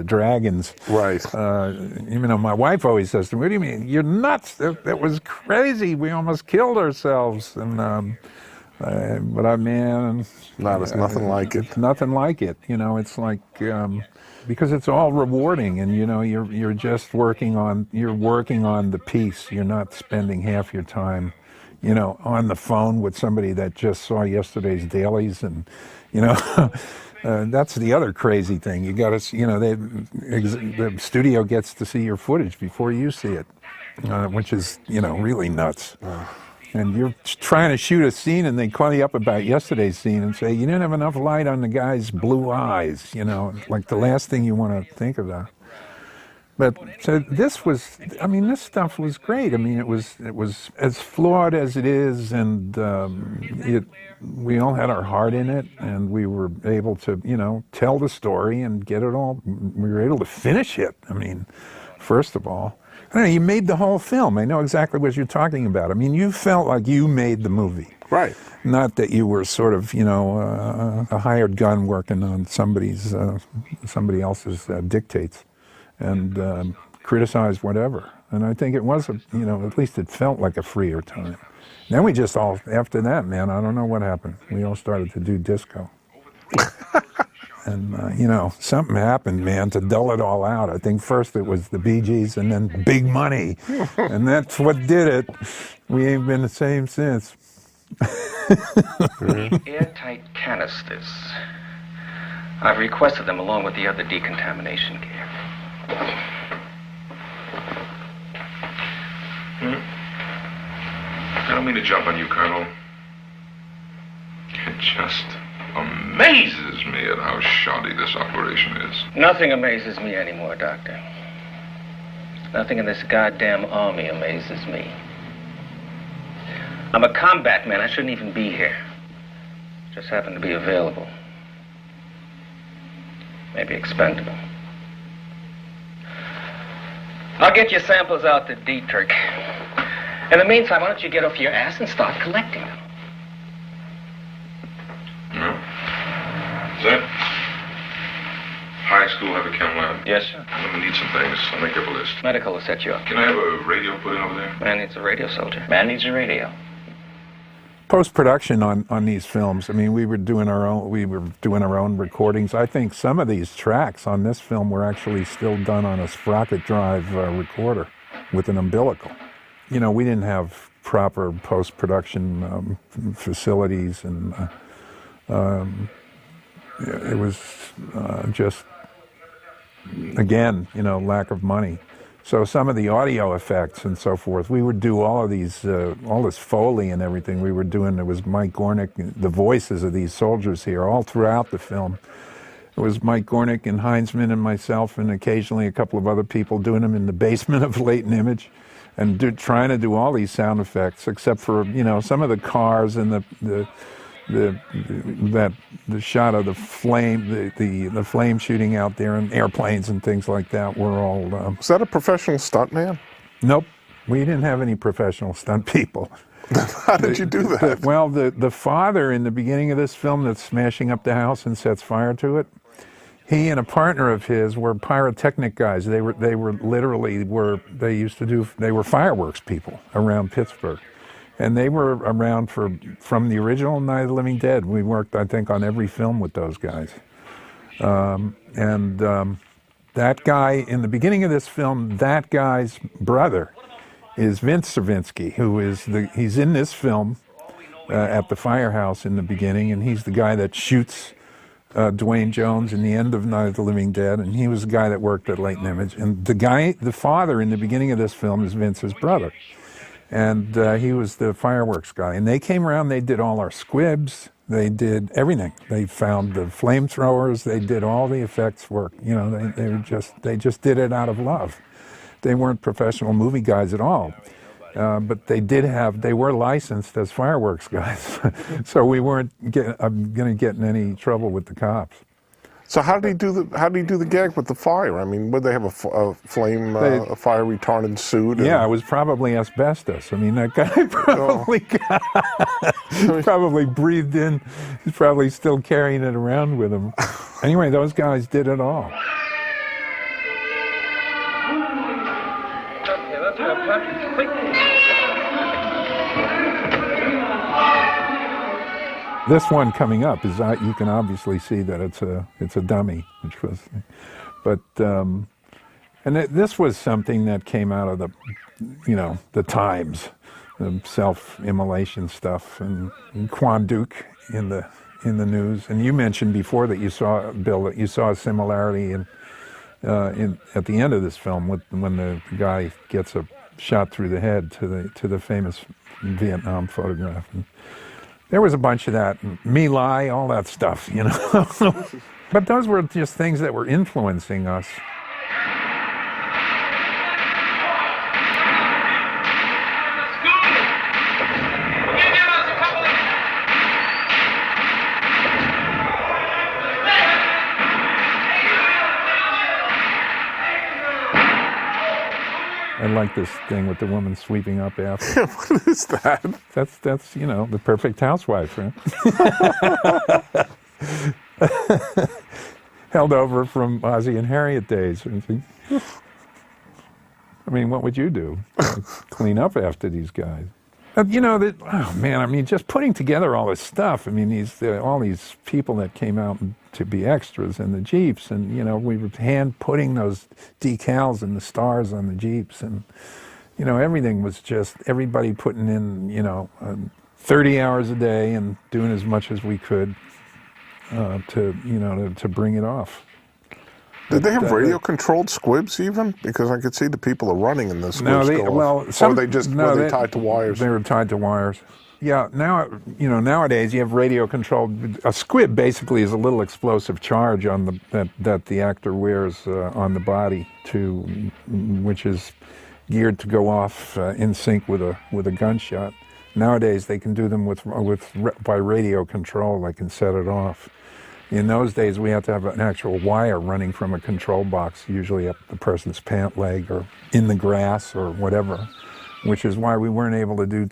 dragons. Right. You know, my wife always says to me, what do you mean? You're nuts. That was crazy. We almost killed ourselves. And but it's nothing like it. Nothing like it. You know, it's like because it's all rewarding, and you know, you're just working on the piece. You're not spending half your time, you know, on the phone with somebody that just saw yesterday's dailies, and you know, that's the other crazy thing. You got to, you know, the studio gets to see your footage before you see it, which is, you know, really nuts. And you're trying to shoot a scene, and they call you up about yesterday's scene and say, you didn't have enough light on the guy's blue eyes, you know, like the last thing you want to think about. But so this stuff was great. I mean, it was as flawed as it is, and we all had our heart in it, and we were able to, you know, tell the story and get it all. We were able to finish it. I mean, first of all. I don't know, you made the whole film. I know exactly what you're talking about. I mean, you felt like you made the movie. Right. Not that you were sort of, you know, a hired gun working on somebody else's dictates and criticized whatever. And I think it was, you know, at least it felt like a freer time. Then we just all, after that, man, I don't know what happened. We all started to do disco. And, you know, something happened, man, to dull it all out. I think first it was the Bee Gees and then Big Money. And that's what did it. We ain't been the same since. Airtight canisters. I've requested them along with the other decontamination gear. I don't mean to jump on you, Colonel. It just amazes me at how shoddy this operation is. Nothing amazes me anymore, Doctor. Nothing in this goddamn army amazes me. I'm a combat man. I shouldn't even be here. Just happen to be available. Maybe expendable. I'll get your samples out to Dietrich. In the meantime, why don't you get off your ass and start collecting them? No. Is that high school have a chem lab? Yes, sir. I'm gonna need some things. I'll make up a list. Medical will set you up. Can I have a radio put in over there? Man needs a radio, soldier. Man needs a radio. Post-production on these films, I mean, we were doing our own recordings. I think some of these tracks on this film were actually still done on a sprocket drive recorder with an umbilical. You know, we didn't have proper post-production facilities, and it was just, again, you know, lack of money. So some of the audio effects and so forth, we would do all of these, all this Foley and everything we were doing. It was Mike Gornick, the voices of these soldiers here all throughout the film. It was Mike Gornick and Heinzman and myself and occasionally a couple of other people doing them in the basement of Latent Image and trying to do all these sound effects, except for, you know, some of the cars and the shot of the flame, the flame shooting out there, and airplanes and things like that were all. Was that a professional stuntman? Nope, we didn't have any professional stunt people. How did you do that? Well, the father in the beginning of this film that's smashing up the house and sets fire to it, he and a partner of his were pyrotechnic guys. They were fireworks people around Pittsburgh. And they were around from the original Night of the Living Dead. We worked, I think, on every film with those guys. That guy, in the beginning of this film, that guy's brother is Vince Stravinsky, he's in this film at the firehouse in the beginning, and he's the guy that shoots Dwayne Jones in the end of Night of the Living Dead, and he was the guy that worked at Latent Image. And the father in the beginning of this film is Vince's brother. And he was the fireworks guy. And they came around, they did all our squibs, they did everything. They found the flamethrowers, they did all the effects work. You know, they just did it out of love. They weren't professional movie guys at all. But they were licensed as fireworks guys. So we weren't going to get in any trouble with the cops. So how did he do the gag with the fire? I mean, would they have a flame, a fire retardant suit? Yeah, it was probably asbestos. I mean, that guy probably breathed in. He's probably still carrying it around with him. Anyway, those guys did it all. This one coming up is you can obviously see that it's a dummy, which was, but this was something that came out of the times, the self-immolation stuff, and Quanduke in the news. And you mentioned before that you saw, Bill, that you saw a similarity at the end of this film when the guy gets a shot through the head to the famous Vietnam photograph. And there was a bunch of that, Me Lai, all that stuff, you know. But those were just things that were influencing us. I like this thing with the woman sweeping up after. What is that? That's you know, the perfect housewife, right? Held over from Ozzie and Harriet days. I mean, what would you do? Clean up after these guys. You know, oh man, I mean, just putting together all this stuff. I mean, all these people that came out to be extras in the Jeeps, and you know, we were hand putting those decals and the stars on the Jeeps, and you know, everything was just everybody putting in, you know, 30 hours a day and doing as much as we could to bring it off. Did they have radio-controlled squibs even? Because I could see the people are running in the squibs. Were they tied to wires? They were tied to wires. Yeah, now, you know, nowadays you have radio-controlled. A squib basically is a little explosive charge on that the actor wears on the body, which is geared to go off in sync with a gunshot. Nowadays they can do them by radio control. They can set it off. In those days, we had to have an actual wire running from a control box, usually up the person's pant leg or in the grass or whatever, which is why we weren't able to do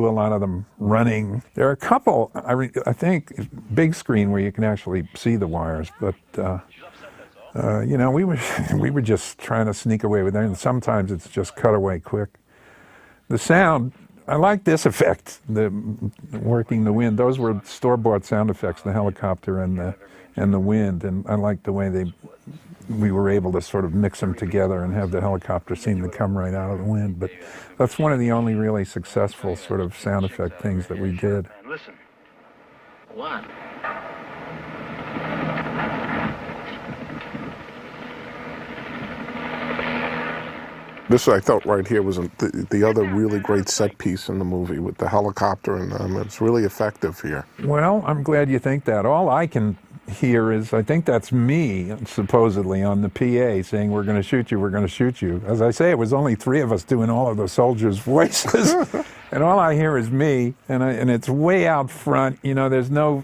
a lot of them running. There are a couple, I think, big screen where you can actually see the wires, but you know, we were just trying to sneak away with that, and sometimes it's just cut away quick. The sound. I like this effect, the working the wind. Those were store-bought sound effects, the helicopter and the wind, and I like the way we were able to sort of mix them together and have the helicopter seem to come right out of the wind. But that's one of the only really successful sort of sound effect things that we did. Listen. What? This, I thought, right here was the other really great set piece in the movie with the helicopter, and it's really effective here. Well, I'm glad you think that. All I can hear is, I think that's me, supposedly, on the PA saying, we're going to shoot you, we're going to shoot you. As I say, it was only 3 of us doing all of the soldiers' voices, and all I hear is me, and it's way out front. You know, there's no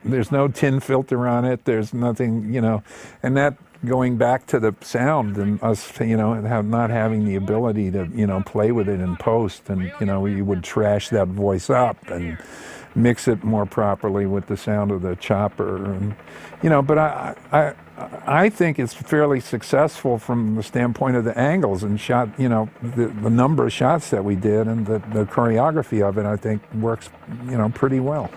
tin filter on it, there's nothing, you know, and that, going back to the sound and us, you know, not having the ability to, you know, play with it in post, and, you know, you would trash that voice up and mix it more properly with the sound of the chopper, and, you know, but I think it's fairly successful from the standpoint of the angles and shot, you know, the number of shots that we did, and the choreography of it, I think, works, you know, pretty well.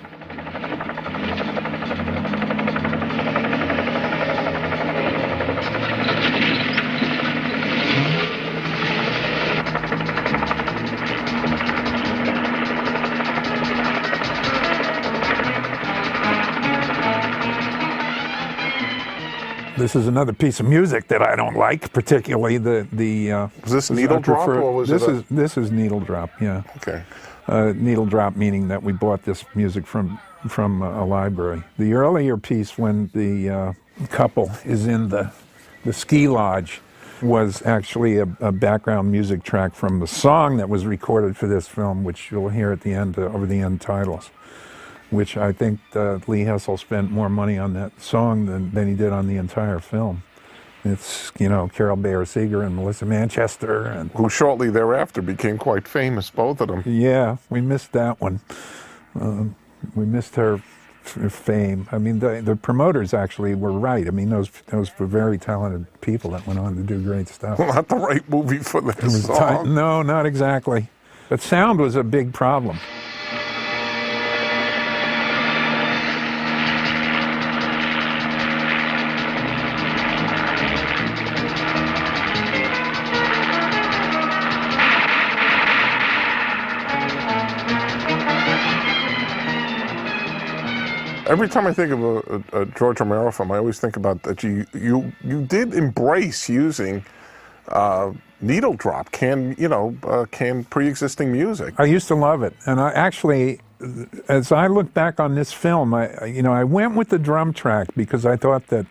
This is another piece of music that I don't like particularly. Was this Needle Drop, or was this is Needle Drop? Yeah. Okay. Needle Drop meaning that we bought this music from a library. The earlier piece, when the couple is in the ski lodge, was actually a background music track from the song that was recorded for this film, which you'll hear at the end over the end titles. Which I think Lee Hessel spent more money on that song than he did on the entire film. It's, you know, Carol Bayer Seeger and Melissa Manchester, and who shortly thereafter became quite famous, both of them. Yeah, we missed that one. We missed her fame. I mean, the promoters actually were right. I mean, those were very talented people that went on to do great stuff. Well, not the right movie for this song. No, not exactly. But sound was a big problem. Every time I think of a George Romero film, I always think about that you did embrace using needle drop, canned pre-existing music. I used to love it, and I actually, as I look back on this film, I went with the drum track because I thought that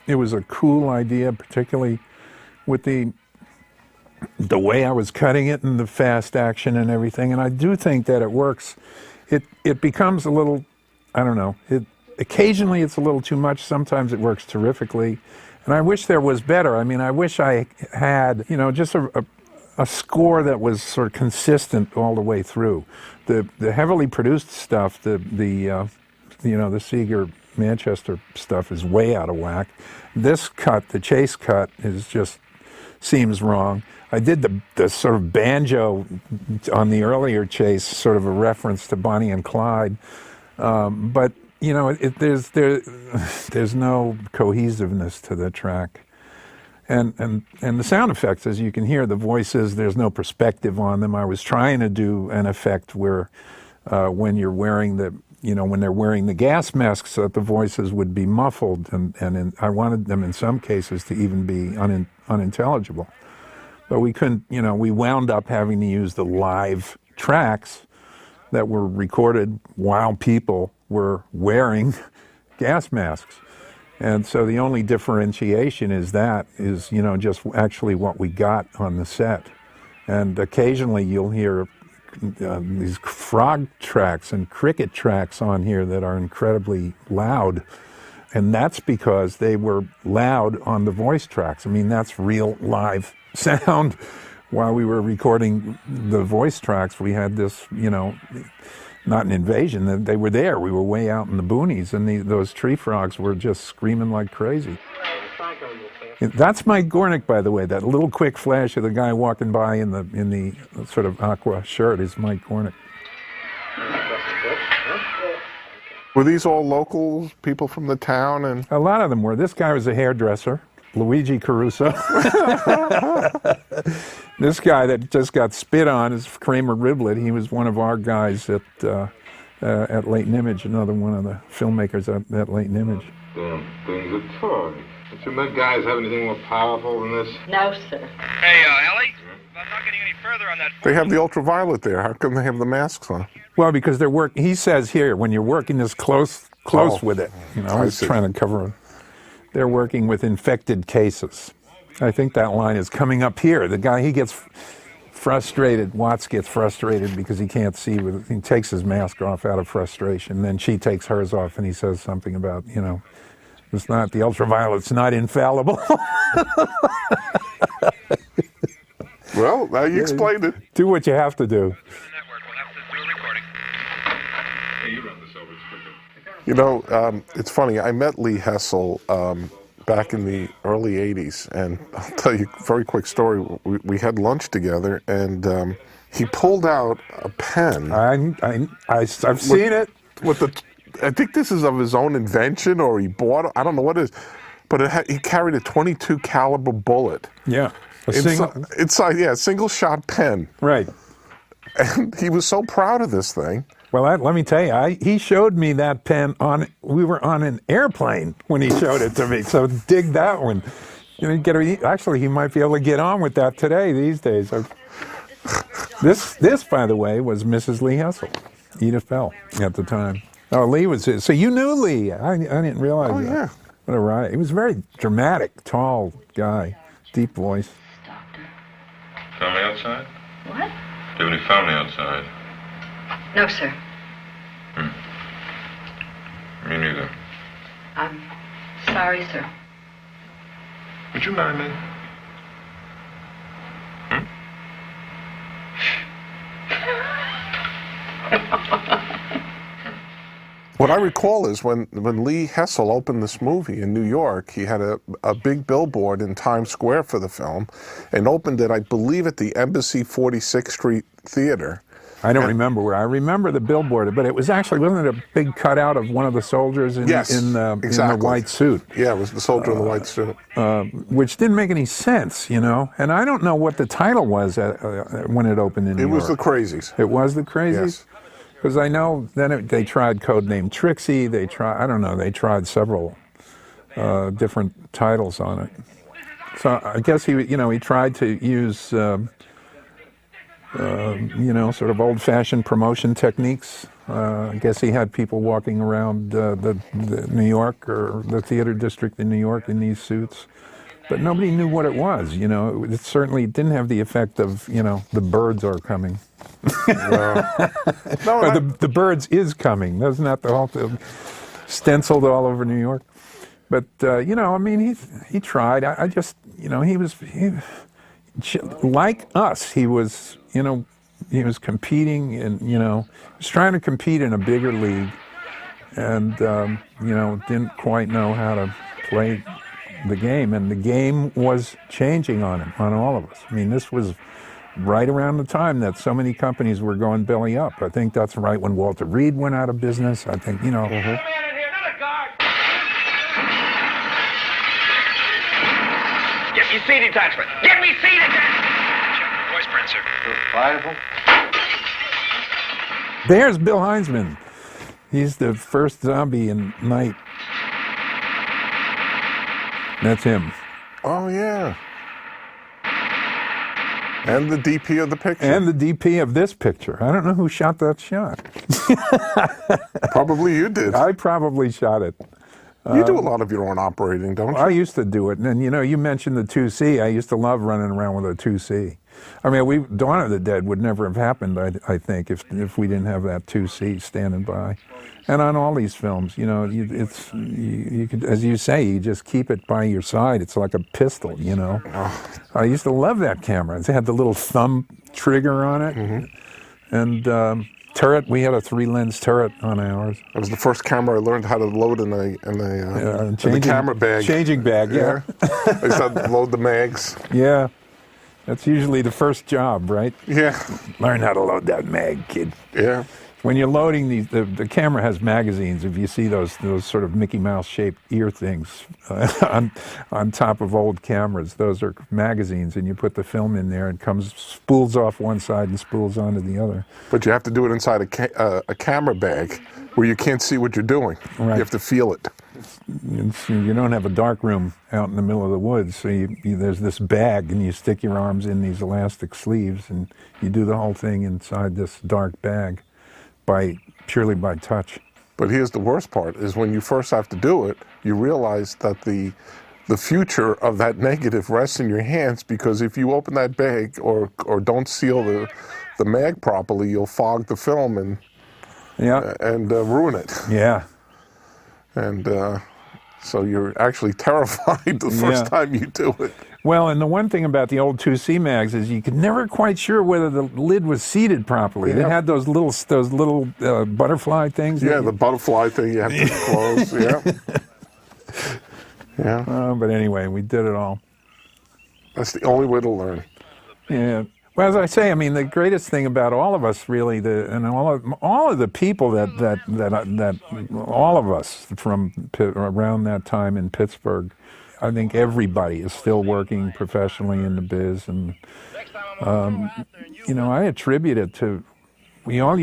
it was a cool idea, particularly with the way I was cutting it and the fast action and everything. And I do think that it works. It becomes a little, I don't know. Occasionally it's a little too much. Sometimes it works terrifically. And I wish there was better. I mean, I wish I had, just a score that was sort of consistent all the way through. The heavily produced stuff, the Seeger Manchester stuff is way out of whack. This cut, the chase cut, seems wrong. I did the sort of banjo on the earlier chase, sort of a reference to Bonnie and Clyde, but there's no cohesiveness to the track, and the sound effects, as you can hear, the voices, there's no perspective on them. I was trying to do an effect where when you're wearing when they're wearing the gas masks, that the voices would be muffled, and I wanted them in some cases to even be unintelligible. But we couldn't, we wound up having to use the live tracks that were recorded while people were wearing gas masks. And so the only differentiation is just actually what we got on the set. And occasionally you'll hear these frog tracks and cricket tracks on here that are incredibly loud. And that's because they were loud on the voice tracks. I mean, that's real live sound. While we were recording the voice tracks, we had this, not an invasion. They were there. We were way out in the boonies, and those tree frogs were just screaming like crazy. That's Mike Gornick, by the way. That little quick flash of the guy walking by in the sort of aqua shirt is Mike Gornick. Were these all local people from the town? And a lot of them were. This guy was a hairdresser, Luigi Caruso. This guy that just got spit on is Kramer Riblet. He was one of our guys at Leighton Image, another one of the filmmakers at Leighton Image. Damn things are toy. Don't you met guys have anything more powerful than this? No, sir. Hey, Ellie? I'm not getting any further on that. They have the ultraviolet there. How come they have the masks on? Well, because they're working. He says here, when you're working this close with it, he's trying to cover it. They're working with infected cases. I think that line is coming up here. The guy, he gets frustrated. Watts gets frustrated because he can't see. He takes his mask off out of frustration. Then she takes hers off, and he says something about, it's not the ultraviolet's not infallible. Well, now you explained it. Do what you have to do. It's funny. I met Lee Hessel back in the early 80s, and I'll tell you a very quick story. We had lunch together, and he pulled out a pen. I've seen it. I think this is of his own invention, or he bought it. I don't know what it is, but he carried a .22 caliber bullet. Yeah. A single shot pen. Right. And he was so proud of this thing. Well, let me tell you, he showed me that pen we were on an airplane when he showed it to me. So dig that one. Actually, he might be able to get on with that today, these days. This, by the way, was Mrs. Lee Hessel, Edith Bell, at the time. Oh, Lee was his. So you knew Lee. I didn't realize that. Yeah. What a riot. He was a very dramatic, tall guy, deep voice. Family outside? What? Do you have any family outside? No, sir. Me neither. I'm sorry, sir. Would you marry me? What I recall is when Lee Hessel opened this movie in New York, he had a big billboard in Times Square for the film, and opened it, I believe, at the Embassy 46th Street Theater. I don't remember where. I remember the billboard, but it was actually, wasn't it a big cutout of one of the soldiers in the white suit? Yeah, it was the soldier in the white suit. Which didn't make any sense, And I don't know what the title was when it opened in New York. It was the Crazies. It was the Crazies? Yes. Because I know then they tried Codename Trixie. They tried several different titles on it. So I guess he tried to use, sort of old-fashioned promotion techniques. I guess he had people walking around the New York or the theater district in New York in these suits, but nobody knew what it was. It certainly didn't have the effect of, the birds are coming. The birds is coming. That's not the whole thing. Stenciled all over New York. But, he tried. I just, like us, he was competing and, he was trying to compete in a bigger league and, didn't quite know how to play the game. And the game was changing on him, on all of us. I mean, this was right around the time that so many companies were going belly up. I think that's right when Walter Reed went out of business. I think, Get me seat attachment. Get me seat attachment. Voice print, sir. Reliable? There's Bill Heinzman. He's the first zombie in Night. That's him. Oh, yeah. And the DP of the picture. And the DP of this picture. I don't know who shot that shot. Probably you did. I probably shot it. You do a lot of your own operating, don't you? I used to do it. And, you mentioned the 2C. I used to love running around with a 2C. I mean, Dawn of the Dead would never have happened, I think, if we didn't have that 2C standing by. And on all these films, you could, as you say, you just keep it by your side. It's like a pistol, Oh. I used to love that camera. It had the little thumb trigger on it. Mm-hmm. And turret, we had a 3-lens turret on ours. It was the first camera I learned how to load in the camera bag. Changing bag, yeah. I used to load the mags. Yeah. That's usually the first job, right? Yeah. Learn how to load that mag, kid. Yeah. When you're loading these, the camera has magazines. If you see those sort of Mickey Mouse shaped ear things on top of old cameras, those are magazines, and you put the film in there, and spools off one side and spools onto the other. But you have to do it inside a camera bag where you can't see what you're doing. Right. You have to feel it. You don't have a dark room out in the middle of the woods, so there's this bag, and you stick your arms in these elastic sleeves, and you do the whole thing inside this dark bag. Purely by touch. But here's the worst part, is when you first have to do it, you realize that the future of that negative rests in your hands, because if you open that bag or don't seal the mag properly, you'll fog the film and ruin it. Yeah. And so you're actually terrified the first time you do it. Well, and the one thing about the old 2C mags is you could never quite sure whether the lid was seated properly. Yeah. They had those little butterfly things. Yeah, the butterfly thing you have to close. Yeah. Yeah. But anyway, we did it all. That's the only way to learn. Yeah. Well, as I say, I mean, the greatest thing about all of us, really, and all of the people that all of us from around that time in Pittsburgh, I think everybody is still working professionally in the biz, and I attribute it to we all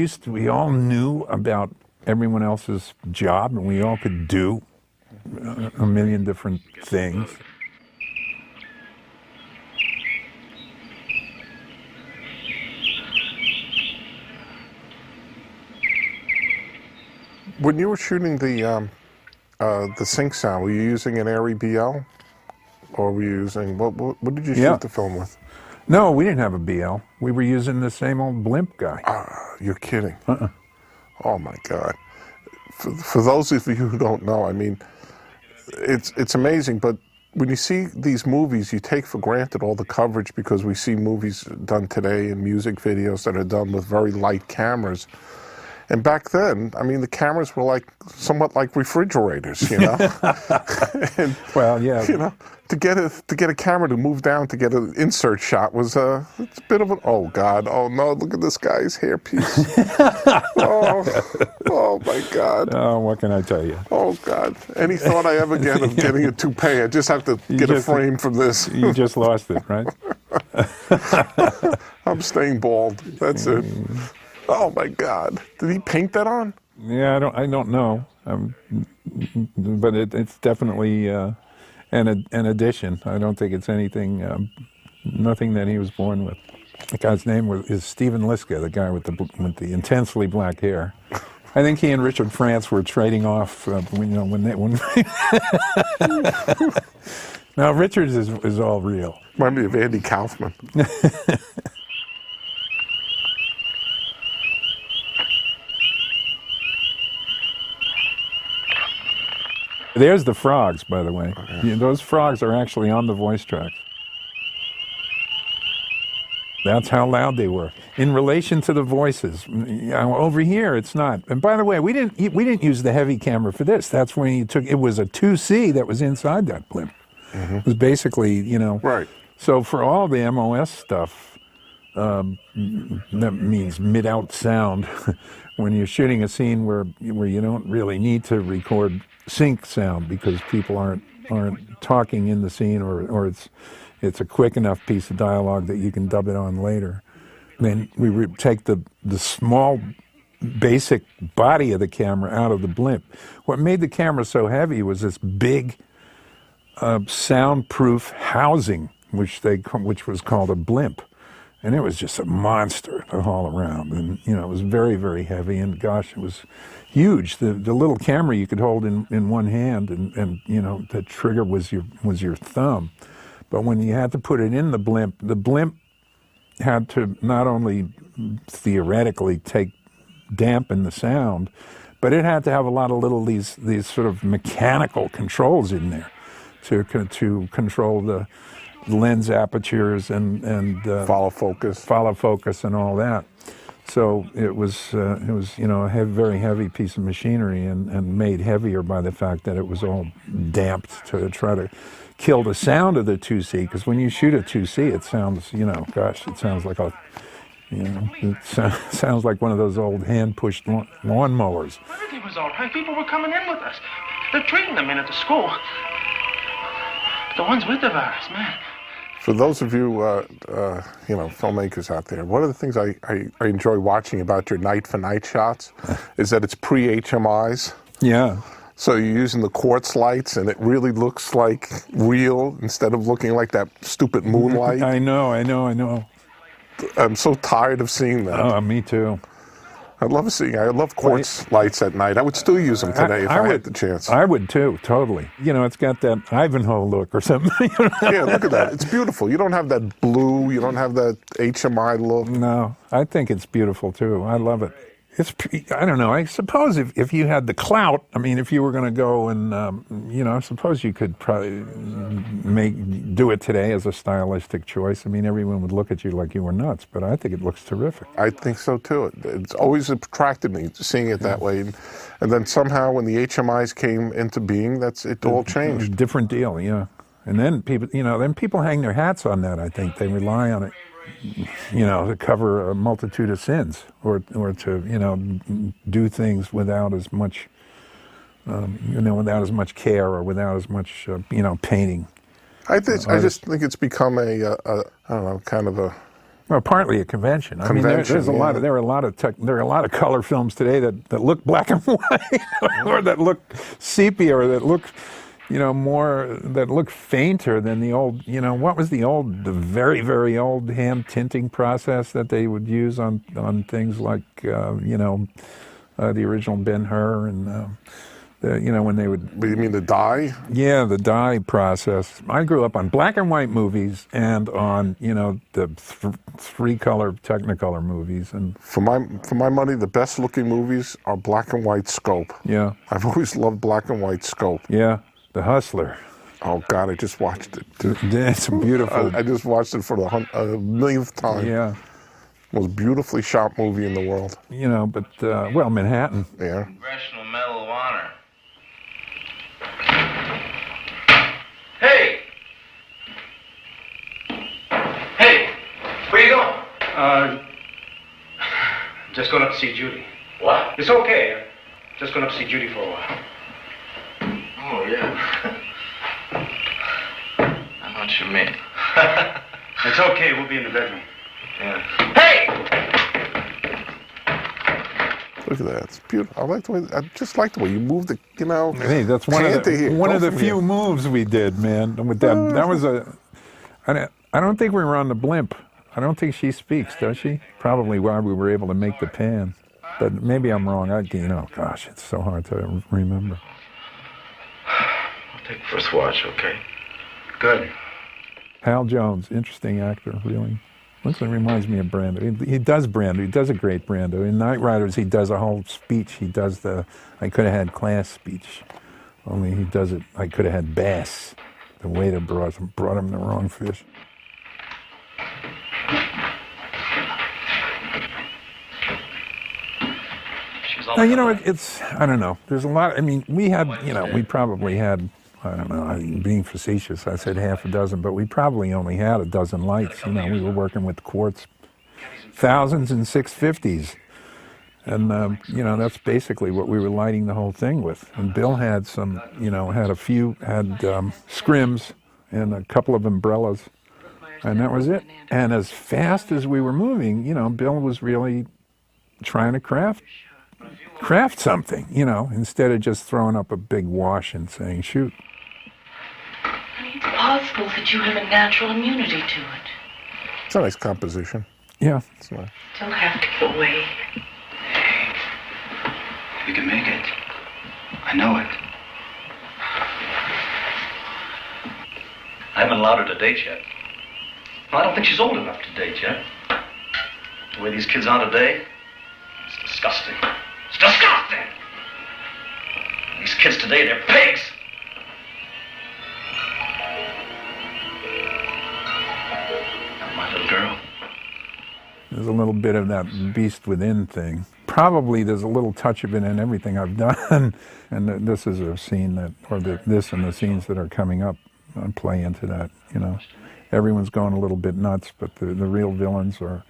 knew about everyone else's job, and we all could do a million different things. When you were shooting the sync sound, were you using an Arri BL, or were you using what did you shoot the film with? No, we didn't have a BL. We were using the same old blimp guy. You're kidding. Oh my God. For those of you who don't know, I mean, it's amazing, but when you see these movies, you take for granted all the coverage, because we see movies done today and music videos that are done with very light cameras. And back then, I mean, the cameras were somewhat like refrigerators, And, well, yeah. To get a camera to move down to get an insert shot was it's a bit of an, oh God, oh no, look at this guy's hairpiece. oh my God. Oh, what can I tell you? Oh God. Any thought I ever get of getting a toupee, I just have to get a frame from this. You just lost it, right? I'm staying bald. That's it. Oh my God! Did he paint that on? Yeah, I don't know, but it's definitely an addition. I don't think it's anything, nothing that he was born with. The guy's name is Stephen Lustig, the guy with the intensely black hair. I think he and Richard France were trading off, when Now, Richards is all real. Remind me of Andy Kaufman. There's the frogs, by the way. Yeah, those frogs are actually on the voice tracks. That's how loud they were in relation to the voices. Over here, it's not. And by the way, we didn't use the heavy camera for this. That's when you took. It was a 2C that was inside that blimp. Mm-hmm. It was basically, Right. So for all the MOS stuff, that means mid-out sound. When you're shooting a scene where you don't really need to record sync sound because people aren't talking in the scene, or it's a quick enough piece of dialogue that you can dub it on later. Then we would take the small basic body of the camera out of the blimp. What made the camera so heavy was this big soundproof housing, which was called a blimp. And it was just a monster to haul around. And, it was very, very heavy. And gosh, it was huge. The little camera you could hold in one hand, and the trigger was your thumb. But when you had to put it in the blimp had to not only theoretically dampen the sound, but it had to have a lot of these sort of mechanical controls in there to control the lens apertures and follow focus and all that. So it was a very heavy piece of machinery, and made heavier by the fact that it was all damped to try to kill the sound of the 2C. Because when you shoot a 2C, it sounds it sounds like it sounds like one of those old hand-pushed lawnmowers. Everything was all right. People were coming in with us. They're treating them in at the school. The ones with the virus, man. For those of you, filmmakers out there, one of the things I enjoy watching about your night for night shots is that it's pre-HMIs. Yeah. So you're using the quartz lights, and it really looks like real instead of looking like that stupid moonlight. I know. I'm so tired of seeing that. Oh, me too. I love quartz lights at night. I would still use them today if I had the chance. I would too, totally. It's got that Ivanhoe look or something. Yeah, look at that. It's beautiful. You don't have that blue. You don't have that HMI look. No, I think it's beautiful too. I love it. I don't know. I suppose if you had the clout, if you were going to go and, I suppose you could probably do it today as a stylistic choice. Everyone would look at you like you were nuts, but I think it looks terrific. I think so too. It's always attracted me seeing it that way. And then somehow when the HMIs came into being, it all changed. Different deal, yeah. And then people hang their hats on that, I think. They rely on it. To cover a multitude of sins, or to do things without as much, without as much care, or without as much, painting. I just think it's become I don't know, kind of a. Well, partly a convention. There's a lot of there are a lot of color films today that look black and white, or that look sepia, or that look. That look fainter than the old, what was the very, very old hand tinting process that they would use on things like, the original Ben-Hur and, when they would... You mean the dye? Yeah, the dye process. I grew up on black and white movies and on, the three-color Technicolor movies. And for my money, the best-looking movies are black and white scope. Yeah. I've always loved black and white scope. Yeah. The Hustler. Oh, God, I just watched it. It's beautiful. I just watched it for the millionth time. Yeah. Most beautifully shot movie in the world. Manhattan. Yeah. Congressional Medal of Honor. Hey! Hey! Where you going? Just going up to see Judy. What? It's okay. Just going up to see Judy for a while. Oh, yeah. I know what you mean. It's okay. We'll be in the bedroom. Yeah. Hey! Look at that. It's beautiful. I just like the way you move the, Hey, that's one of the few moves we did, man. With that was I don't think we were on the blimp. I don't think she speaks, does she? Probably why we were able to make the pan. But maybe I'm wrong. Gosh, it's so hard to remember. I'll take first watch, okay? Good. Hal Jones, interesting actor, really. Looks like reminds me of Brando. He does Brando. He does a great Brando. In Night Riders, he does a whole speech. He does the "I could have had class" speech. Only he does it. I could have had bass. The waiter brought him the wrong fish. Now, it's I don't know. There's a lot. I mean, we had, we probably had, I don't know, being facetious, I said half a dozen, but we probably only had a dozen lights. We were working with quartz, thousands and 650s. And, that's basically what we were lighting the whole thing with. And Bill had some, had scrims and a couple of umbrellas. And that was it. And as fast as we were moving, Bill was really trying to craft something, instead of just throwing up a big wash and saying, shoot. It's possible that you have a natural immunity to it. It's a nice composition. Yeah. It's nice. Don't have to give away. We can make it. I know it. I haven't allowed her to date yet. I don't think she's old enough to date yet. The way these kids are today, it's disgusting. It's disgusting! These kids today, they're pigs! Not my little girl. There's a little bit of that beast within thing. Probably there's a little touch of it in everything I've done. And this is a scene this and the scenes that are coming up play into that, Everyone's going a little bit nuts, but the real villains are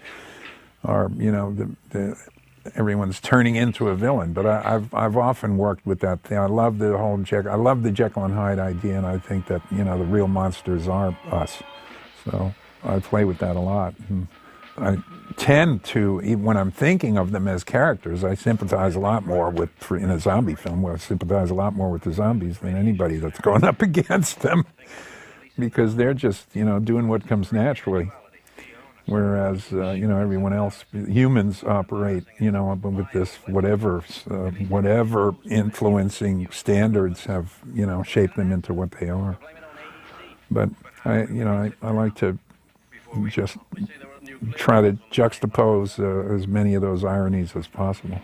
everyone's turning into a villain. But I've often worked with that thing. I love the Jekyll and Hyde idea, and I think that the real monsters are us. So I play with that a lot. And I tend to, even when I'm thinking of them as characters, I sympathize a lot more in a zombie film, where I sympathize a lot more with the zombies than anybody that's going up against them, because they're just doing what comes naturally. Whereas, everyone else, humans operate, with this whatever influencing standards have, shaped them into what they are. But I like to just try to juxtapose as many of those ironies as possible.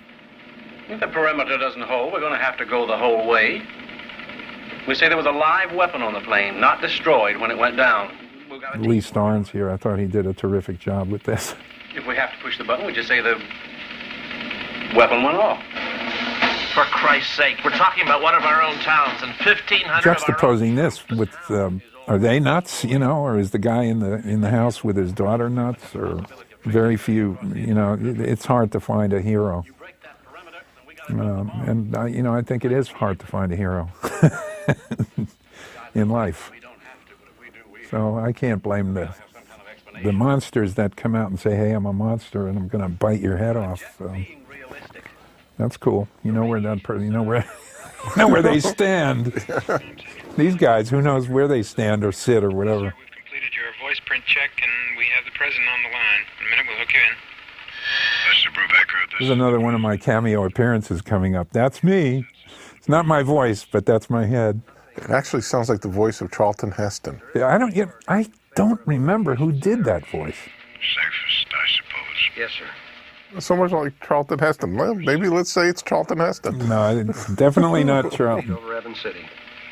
If the perimeter doesn't hold, we're going to have to go the whole way. We say there was a live weapon on the plane, not destroyed when it went down. Lee Starnes here, I thought he did a terrific job with this. If we have to push the button, we just say the weapon went off. For Christ's sake, we're talking about one of our own towns and 1,500 juxtaposing this with, are they nuts, or is the guy in the house with his daughter nuts, or very few, it's hard to find a hero. I think it is hard to find a hero in life. So I can't blame the monsters that come out and say, hey, I'm a monster and I'm going to bite your head off. That's cool. Where that person, where they stand. These guys, who knows where they stand or sit or whatever. We've completed your voice print check and we have the president on the line. In a minute, we'll hook you in. Mr. Brubaker, There's another one of my cameo appearances coming up. That's me. It's not my voice, but that's my head. It actually sounds like the voice of Charlton Heston. Yeah, I don't remember who did that voice. Safest, I suppose. Yes, sir. So much like Charlton Heston. Well, maybe let's say it's Charlton Heston. No, it's definitely not Charlton. Over Evans City.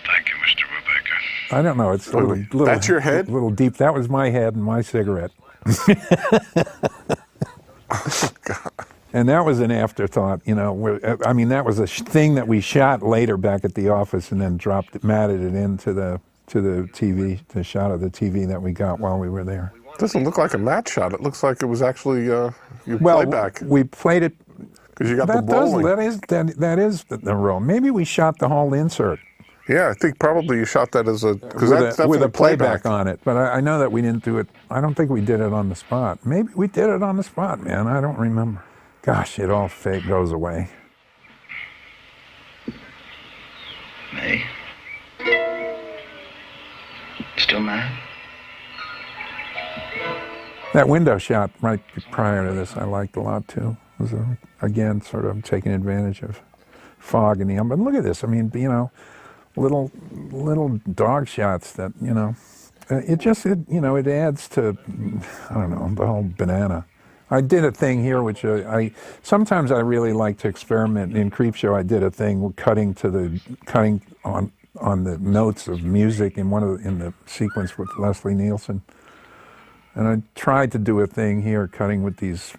Thank you, Mr. Brubaker. I don't know. It's a little. That's your head? A little deep. That was my head and my cigarette. Oh, God. And that was an afterthought, that was a thing that we shot later back at the office and then matted it into the TV, the shot of the TV that we got while we were there. It doesn't look like a matte shot. It looks like it was actually playback. We played it. Because you got the rolling. That is the roll. Maybe we shot the whole insert. Yeah, I think probably you shot that as with a playback on it. But I know that we didn't do it. I don't think we did it on the spot. Maybe we did it on the spot, man. I don't remember. gosh, it all goes away. May? Still mad? That window shot right prior to this I liked a lot too. It was, again, sort of taking advantage of fog in the but look at this. I mean, you know, little dog shots that, you know, it adds to, I don't know, the whole banana. I did a thing here which sometimes I really like to experiment. In Creepshow I did a thing cutting on the notes of music in in the sequence with Leslie Nielsen. And I tried to do a thing here cutting with these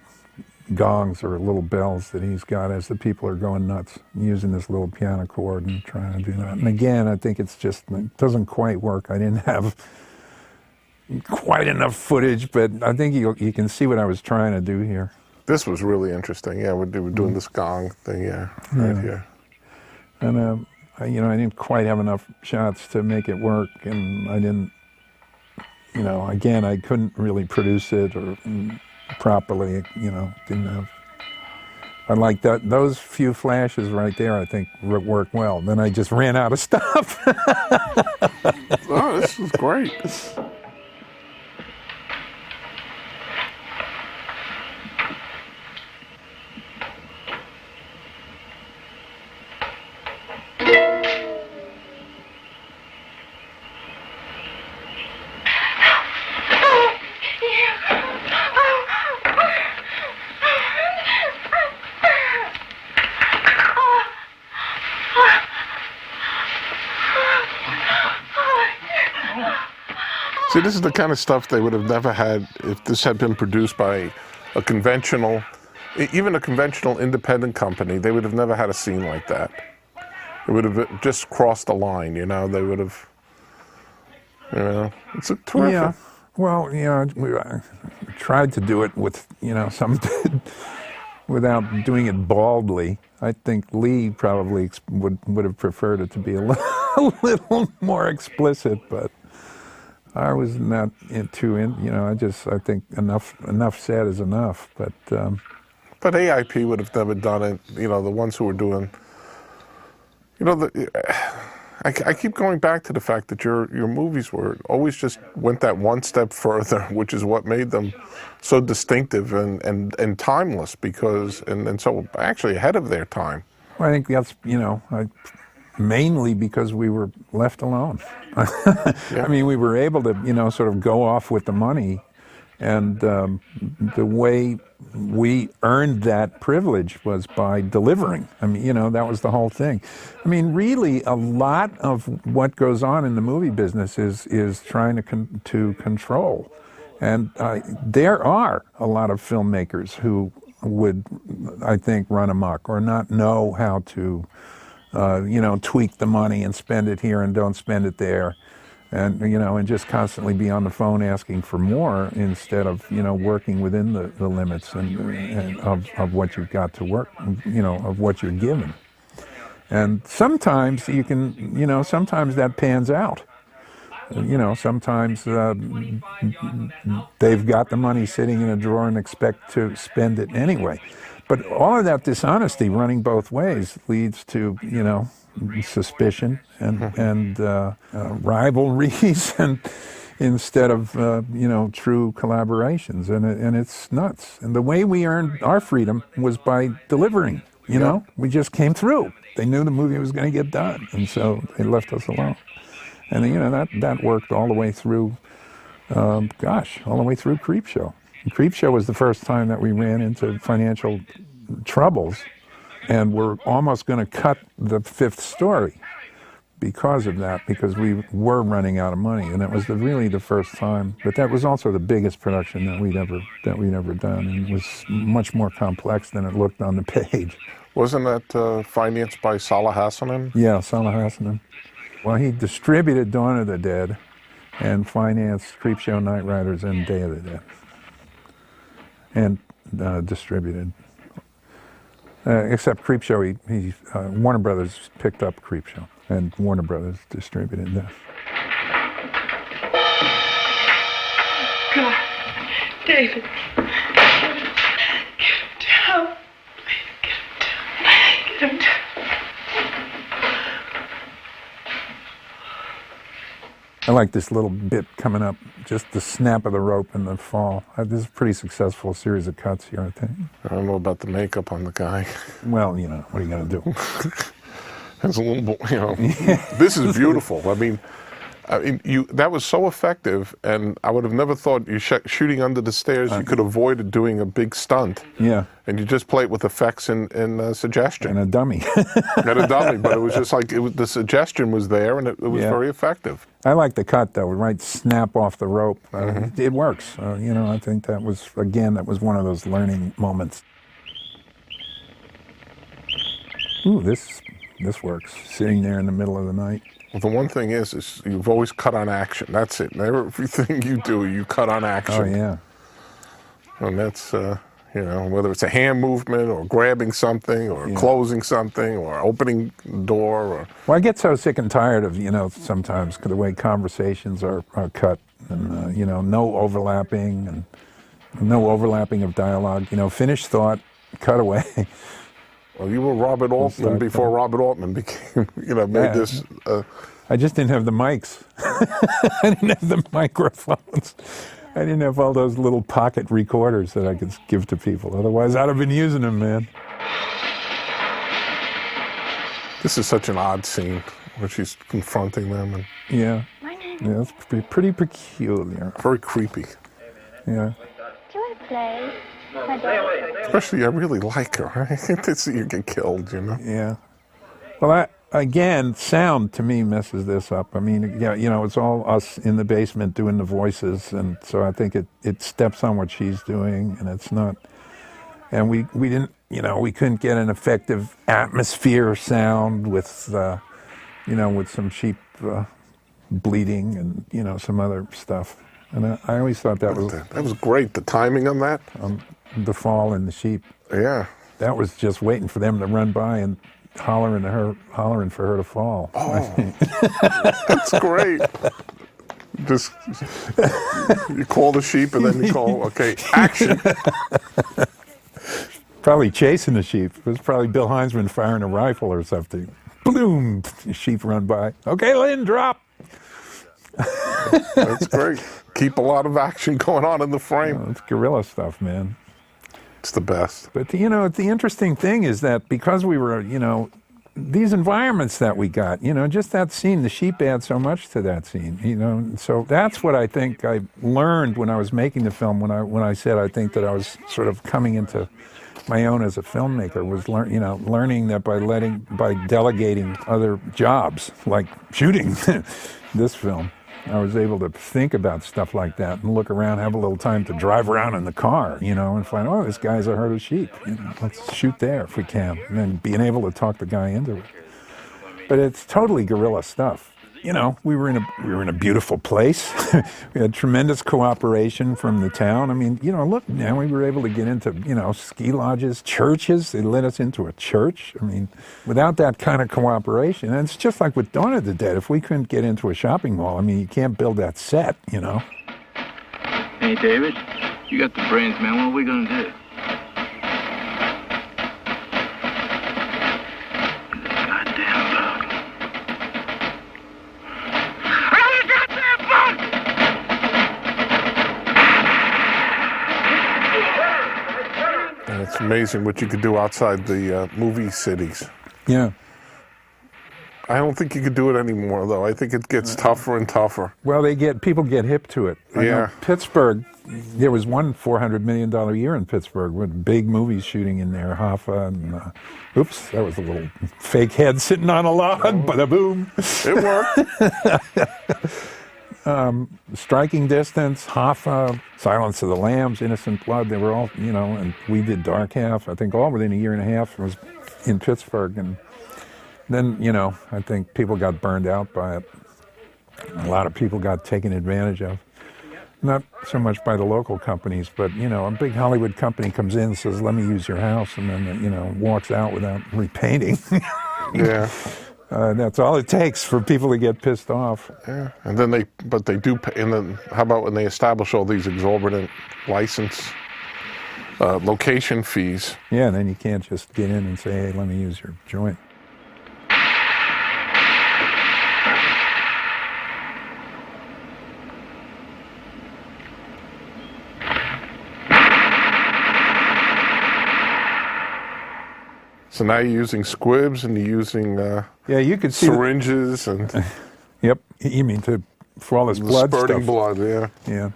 gongs or little bells that he's got as the people are going nuts, using this little piano chord and trying to do that. And again, I think it doesn't quite work. I didn't have quite enough footage, but I think you can see what I was trying to do here. This was really interesting. Yeah, we're doing this gong thing, right here. And I didn't quite have enough shots to make it work, and I didn't. You know, again, I couldn't really produce it or properly. You know, didn't have. I like that. Those few flashes right there, I think, worked well. Then I just ran out of stuff. Oh, this is great. See, this is the kind of stuff they would have never had if this had been produced by a conventional, even a conventional independent company. They would have never had a scene like that. It would have just crossed the line, you know. They would have, you know, it's a terrific. Yeah, well, you know, we tried to do it with, you know, without doing it baldly. I think Lee probably would have preferred it to be a little more explicit, but I was not you know, I think enough said is enough, but AIP would have never done it, you know, the ones who were doing, you know, I keep going back to the fact that your movies were always just went that one step further, which is what made them so distinctive and timeless, because and so actually ahead of their time. Well, I think that's, you know, mainly because we were left alone. Yeah. I mean, we were able to, you know, sort of go off with the money, and the way we earned that privilege was by delivering. I mean, you know, that was the whole thing. I mean, really, a lot of what goes on in the movie business is trying to control. And there are a lot of filmmakers who would, I think, run amok or not know how to you know, tweak the money and spend it here and don't spend it there, and, you know, and just constantly be on the phone asking for more instead of, you know, working within the limits and of what you've got to work, you know, of what you're given. And sometimes you can, you know, sometimes that pans out. You know, sometimes they've got the money sitting in a drawer and expect to spend it anyway. But all of that dishonesty running both ways leads to, you know, suspicion and rivalries, and instead of you know, true collaborations, and it's nuts. And the way we earned our freedom was by delivering. You know, we just came through. They knew the movie was going to get done, and so they left us alone. And you know, that worked all the way through. All the way through Creepshow. Creepshow was the first time that we ran into financial troubles, and we're almost going to cut the fifth story because of that, because we were running out of money, and that was really the first time. But that was also the biggest production that we'd ever done, and it was much more complex than it looked on the page. Wasn't that financed by Salah Hassanin? Yeah, Salah Hassanin. Well, he distributed Dawn of the Dead and financed Creepshow, Night Riders, and Day of the Dead. And distributed. Except Creepshow, he Warner Brothers picked up Creepshow, and Warner Brothers distributed that. God, David, get him down. I like this little bit coming up, just the snap of the rope and the fall. This is a pretty successful series of cuts here, I think. I don't know about the makeup on the guy. Well, you know, what are you going to do? It's a little, you know, this is beautiful. I mean, that was so effective, and I would have never thought shooting under the stairs, you could avoid doing a big stunt. Yeah. And you just play it with effects and suggestion. And a dummy. And a dummy, but it was just like, the suggestion was there, and it was very effective. I like the cut, though, right? Snap off the rope. It works. You know, I think that was one of those learning moments. Ooh, this works. Sitting there in the middle of the night. Well, the one thing is you've always cut on action. That's it. Everything you do, you cut on action. Oh, yeah. And that's, you know, whether it's a hand movement or grabbing something or closing something or opening the door. Or Well, I get so sick and tired of, you know, sometimes the way conversations are cut and, you know, no overlapping of dialogue. You know, finished thought, cut away. Well, you were Robert Altman before Robert Altman became, you know, made this. I just didn't have the mics. I didn't have the microphones. I didn't have all those little pocket recorders that I could give to people. Otherwise, I'd have been using them, man. This is such an odd scene where she's confronting them. And yeah, it's pretty peculiar. Very creepy. Yeah. Do you want to play? Especially, I really like her. I hate to see you get killed, you know? Yeah. Well, again, sound to me messes this up. I mean, yeah, you know, it's all us in the basement doing the voices, and so I think it steps on what she's doing, and it's not. And we didn't, you know, we couldn't get an effective atmosphere sound with, you know, with some sheep bleeding and, you know, some other stuff. And I always thought that was great. The timing on that, the fall and the sheep. Yeah, that was just waiting for them to run by and hollering for her to fall. Oh, that's great. Just you call the sheep and then you call, okay, action. Probably chasing the sheep. It was probably Bill Heinzman firing a rifle or something. Boom! The sheep run by. Okay, Lynn, drop. That's great. Keep a lot of action going on in the frame. Oh, it's guerrilla stuff, man. It's the best. But, you know, the interesting thing is that because we were, you know, these environments that we got, you know, just that scene, the sheep add so much to that scene, you know. So that's what I think I learned when I was making the film, when I said I think that I was sort of coming into my own as a filmmaker, was learning that by delegating other jobs, like shooting this film, I was able to think about stuff like that and look around, have a little time to drive around in the car, you know, and find, oh, this guy's a herd of sheep. You know, let's shoot there if we can. And then being able to talk the guy into it. But it's totally guerrilla stuff. You know, we were in a beautiful place. We had tremendous cooperation from the town. I mean, you know, look, now we were able to get into, you know, ski lodges, churches. They let us into a church. I mean, without that kind of cooperation, and it's just like with Dawn of the Dead. If we couldn't get into a shopping mall, I mean, you can't build that set, you know. Hey, David, you got the brains, man. What are we gonna do? It's amazing what you could do outside the movie cities. Yeah. I don't think you could do it anymore, though. I think it gets tougher and tougher. Well, people get hip to it. I know Pittsburgh, there was one $400 million year in Pittsburgh with big movies shooting in there. Hoffa and, oops, that was a little fake head sitting on a log, bada-boom. It worked. Striking Distance, Hoffa, Silence of the Lambs, Innocent Blood, they were all, you know, and we did Dark Half, I think all within a year and a half was in Pittsburgh. And then, you know, I think people got burned out by it. A lot of people got taken advantage of. Not so much by the local companies, but, you know, a big Hollywood company comes in and says, let me use your house, and then, you know, walks out without repainting. Yeah. That's all it takes for people to get pissed off. Yeah, and then they do pay, and then how about when they establish all these exorbitant license location fees? Yeah, then you can't just get in and say, hey, let me use your joint. So now you're using squibs and you're using Yeah, you could see syringes and Yep. You mean for all this blood spurting stuff? blood, yeah. Yeah.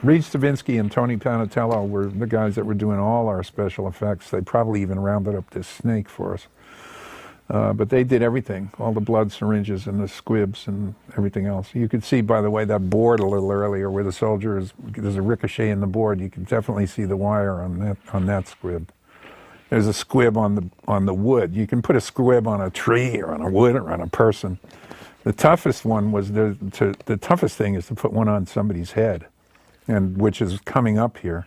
Reed Stavinsky and Tony Panatello were the guys that were doing all our special effects. They probably even rounded up this snake for us. But they did everything, all the blood syringes and the squibs and everything else. You could see, by the way, that board a little earlier where the soldier is, there's a ricochet in the board. You can definitely see the wire on that squib. There's a squib on the wood. You can put a squib on a tree or on a wood or on a person. The toughest one was the toughest thing is to put one on somebody's head, and which is coming up here.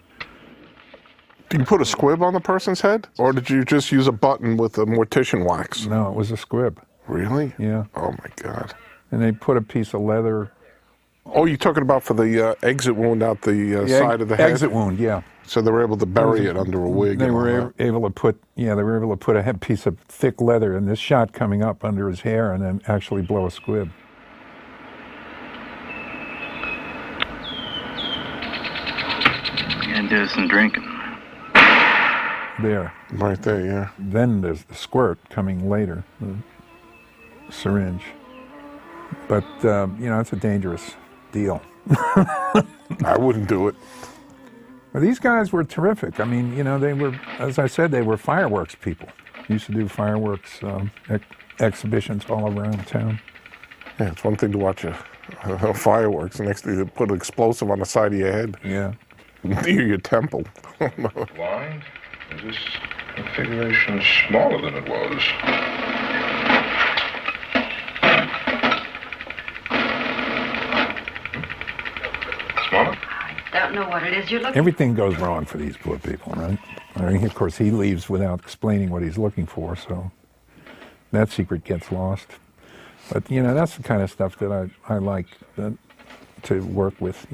Did you put a squib on the person's head, or did you just use a button with a mortician wax? No, it was a squib. Really? Yeah. Oh my God. And they put a piece of leather. Oh, you're talking about for the exit wound out the side of the head? Exit wound, yeah. So they were able to bury it under a wig. They were able to put a piece of thick leather in this shot coming up under his hair and then actually blow a squib. And do some drinking. There. Right there, yeah. Then there's the squirt coming later, the syringe. But, it's a dangerous deal. I wouldn't do it. Well, these guys were terrific. I mean, they were, as I said, they were fireworks people. Used to do fireworks exhibitions all around town. Yeah, it's one thing to watch a fireworks. The next thing, to put an explosive on the side of your head. Yeah. Near your temple. Blind? Is this configuration smaller than it was? Smaller? Don't know what it is you're looking Everything goes wrong for these poor people, right? I mean, of course, he leaves without explaining what he's looking for, so that secret gets lost. But, that's the kind of stuff that I like to work with,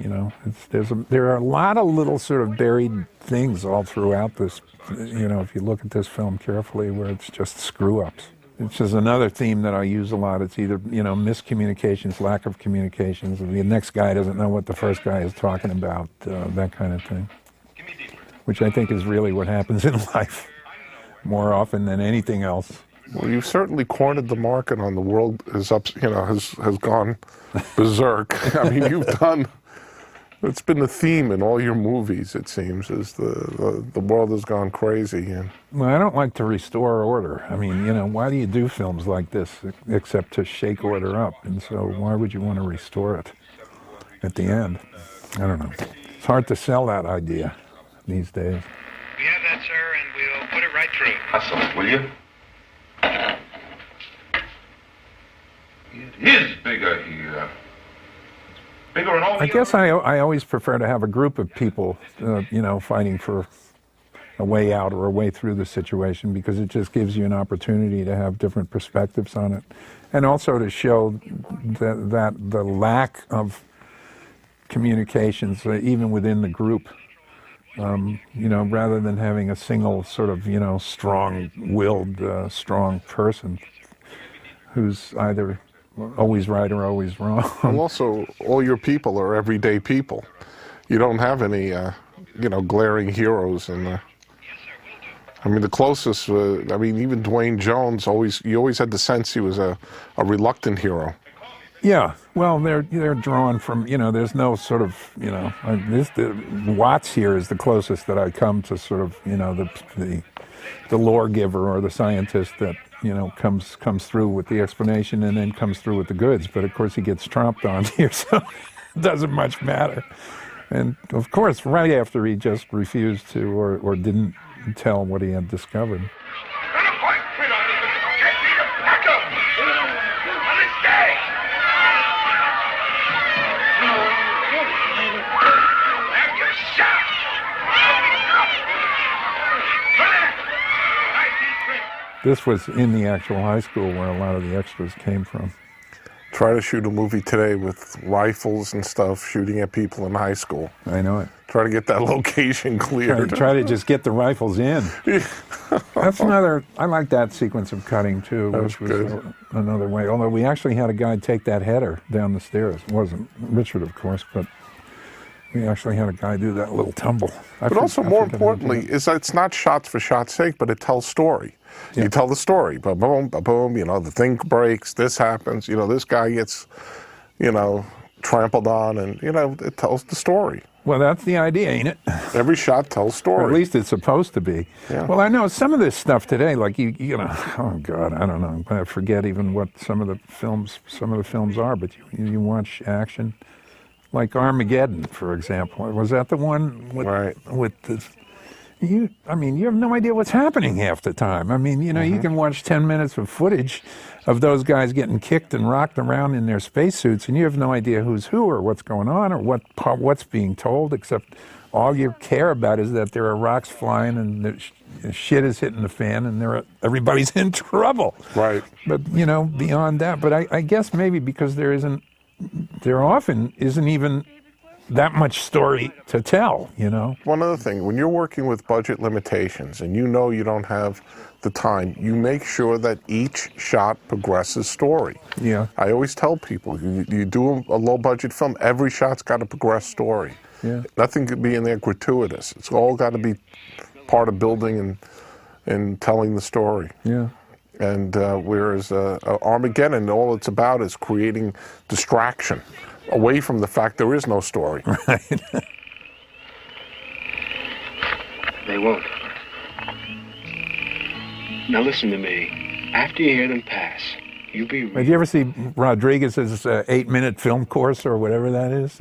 there are a lot of little sort of buried things all throughout this, if you look at this film carefully, where it's just screw-ups. It's just another theme that I use a lot. It's either, miscommunications, lack of communications, the next guy doesn't know what the first guy is talking about, that kind of thing, which I think is really what happens in life more often than anything else. Well, you've certainly cornered the market on the world has gone berserk. I mean, it's been the theme in all your movies, it seems, is the world has gone crazy. And well, I don't like to restore order. I mean, why do you do films like this except to shake order up? And so why would you want to restore it at the end? I don't know. It's hard to sell that idea these days. We have that, sir, and we'll put it right through. Hustle it, will you? It is bigger here. Bigger in all the I guess I always prefer to have a group of people, fighting for a way out or a way through the situation, because it just gives you an opportunity to have different perspectives on it. And also to show that the lack of communications, even within the group, rather than having a single sort of, strong-willed, strong person who's either always right or always wrong. well, also, all your people are everyday people. You don't have any, glaring heroes. And the closest, even Dwayne Jones, you always had the sense he was a reluctant hero. Yeah, well, they're drawn from, there's no sort of, Watts here is the closest that I come to sort of, the lore giver or the scientist that, comes through with the explanation and then comes through with the goods. But of course he gets tromped on here, so it doesn't much matter. And of course, right after he just refused to or didn't tell what he had discovered. This was in the actual high school where a lot of the extras came from. Try to shoot a movie today with rifles and stuff, shooting at people in high school. I know it. Try to get that location cleared. Try to just get the rifles in. That's another. I like that sequence of cutting too, which was another way. Although we actually had a guy take that header down the stairs. It wasn't Richard, of course, but we actually had a guy do that little tumble. But also, more importantly, is that it's not shots for shots' sake, but it tells story. Yeah. You tell the story. Boom, boom, boom. You know, the thing breaks. This happens. You know, this guy gets, you know, trampled on, and you know, it tells the story. Well, that's the idea, ain't it? Every shot tells story. Or at least it's supposed to be. Yeah. Well, I know some of this stuff today, like you know, oh God, I don't know. I forget even what some of the films are, but you watch action, like Armageddon, for example. Was that the one with the? I mean, you have no idea what's happening half the time. I mean, you know, you can watch 10 minutes of footage of those guys getting kicked and rocked around in their spacesuits, and you have no idea who's who or what's going on or what's being told, except all you care about is that there are rocks flying and the shit is hitting the fan and everybody's in trouble. Right. But, you know, beyond that, but I guess maybe because there often isn't even that much story to tell, you know. One other thing, when you're working with budget limitations and you know you don't have the time, you make sure that each shot progresses story. Yeah. I always tell people, you do a low-budget film, every shot's got to progress story. Yeah. Nothing could be in there gratuitous. It's all got to be part of building and telling the story. Yeah. And whereas Armageddon, all it's about is creating distraction away from the fact there is no story. Right. They won't. Now listen to me. After you hear them pass, you be... Did you ever see Rodriguez's 8-minute film course or whatever that is?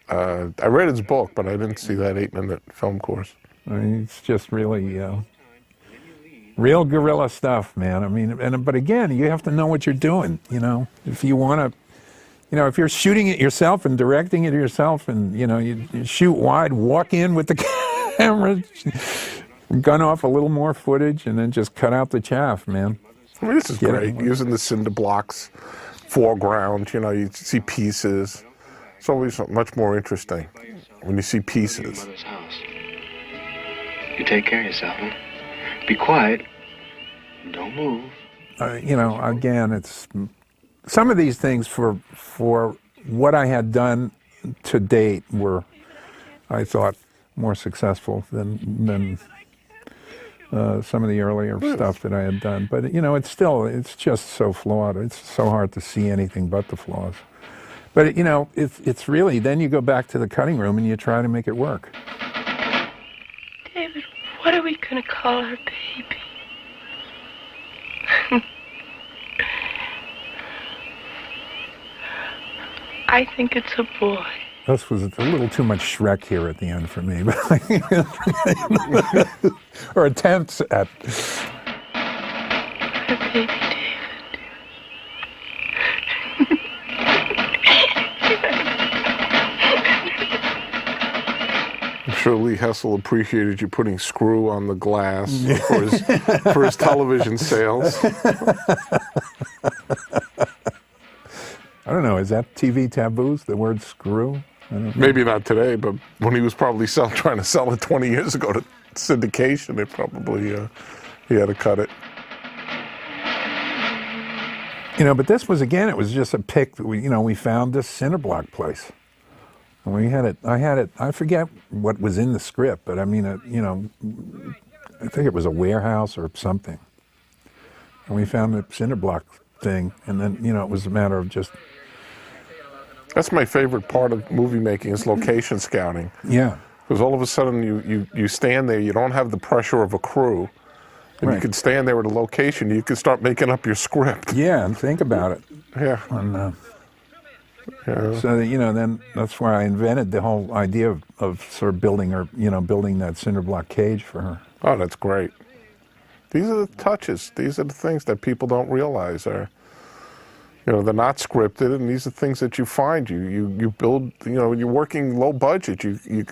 I read his book, but I didn't see that 8-minute film course. I mean, it's just really real guerrilla stuff, man. I mean, but again, you have to know what you're doing, you know. If you want to, you know, if you're shooting it yourself and directing it yourself and, you know, you shoot wide, walk in with the camera, gun off a little more footage, and then just cut out the chaff, man. I mean, this is great. Using the cinder blocks, foreground, you know, you see pieces. It's always much more interesting when you see pieces. You take care of yourself, huh? Be quiet. Don't move. You know, again, it's some of these things for what I had done to date were, I thought, more successful than some of the earlier stuff that I had done. But you know, it's just so flawed. It's so hard to see anything but the flaws. But you know, it's really, then you go back to the cutting room and you try to make it work. David, what are we going to call our baby? I think it's a boy. This was a little too much Shrek here at the end for me, or attempts at. Our baby I'm sure Lee Hessel appreciated you putting Screw on the glass for his television sales. I don't know, is that TV taboos, the word screw? I don't know. Maybe not today, but when he was probably trying to sell it 20 years ago to syndication, it probably, he had to cut it. You know, but this was, again, it was just a pick. We found this cinder block place. And we had it, I forget what was in the script, but I mean, you know, I think it was a warehouse or something. And we found the cinder block thing, and then, you know, it was a matter of just... That's my favorite part of movie making is location scouting. Yeah. Because all of a sudden you stand there, you don't have the pressure of a crew, and you can stand there at a location, you can start making up your script. Yeah, and think about it. Yeah. And, so that, you know, then that's where I invented the whole idea of sort of building that cinder block cage for her. Oh, that's great. These are the touches. These are the things that people don't realize are, you know, they're not scripted, and these are things that you find. You build. You know, you're working low budget. You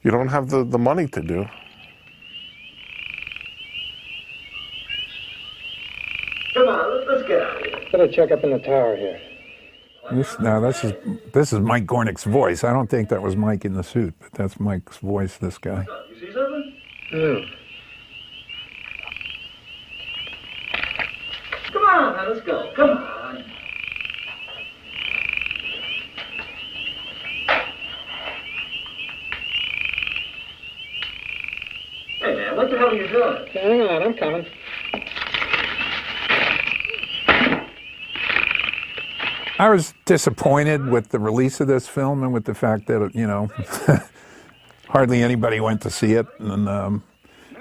don't have the money to do. Come on, let's get out of here. Better check up in the tower here. This is Mike Gornick's voice. I don't think that was Mike in the suit, but that's Mike's voice, this guy. You see something? Yeah. Come on, now, let's go. Come on. Hey, man, what the hell are you doing? Hang on, I'm coming. I was disappointed with the release of this film and with the fact that, you know, hardly anybody went to see it. And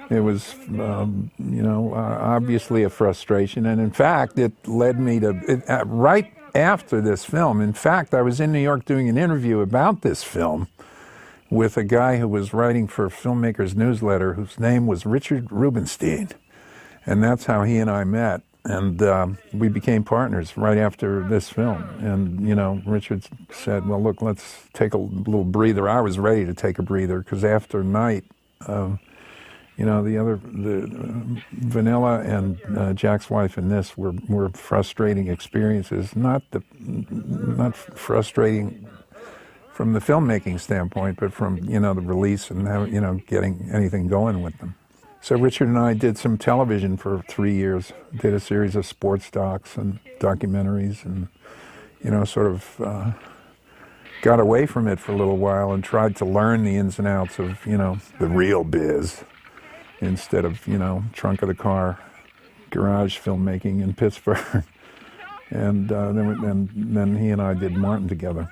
it was, you know, obviously a frustration. And in fact, it led me to, right after this film, in fact, I was in New York doing an interview about this film with a guy who was writing for Filmmakers Newsletter, whose name was Richard Rubenstein. And that's how he and I met. And we became partners right after this film. And, you know, Richard said, well, look, let's take a little breather. I was ready to take a breather because after Night, you know, the Vanilla and Jack's Wife and this were frustrating experiences. Not frustrating from the filmmaking standpoint, but from, you know, the release and how, you know, getting anything going with them. So Richard and I did some television for 3 years, did a series of sports docs and documentaries and, you know, sort of got away from it for a little while and tried to learn the ins and outs of, you know, the real biz instead of, you know, trunk of the car, garage filmmaking in Pittsburgh. And then he and I did Martin together.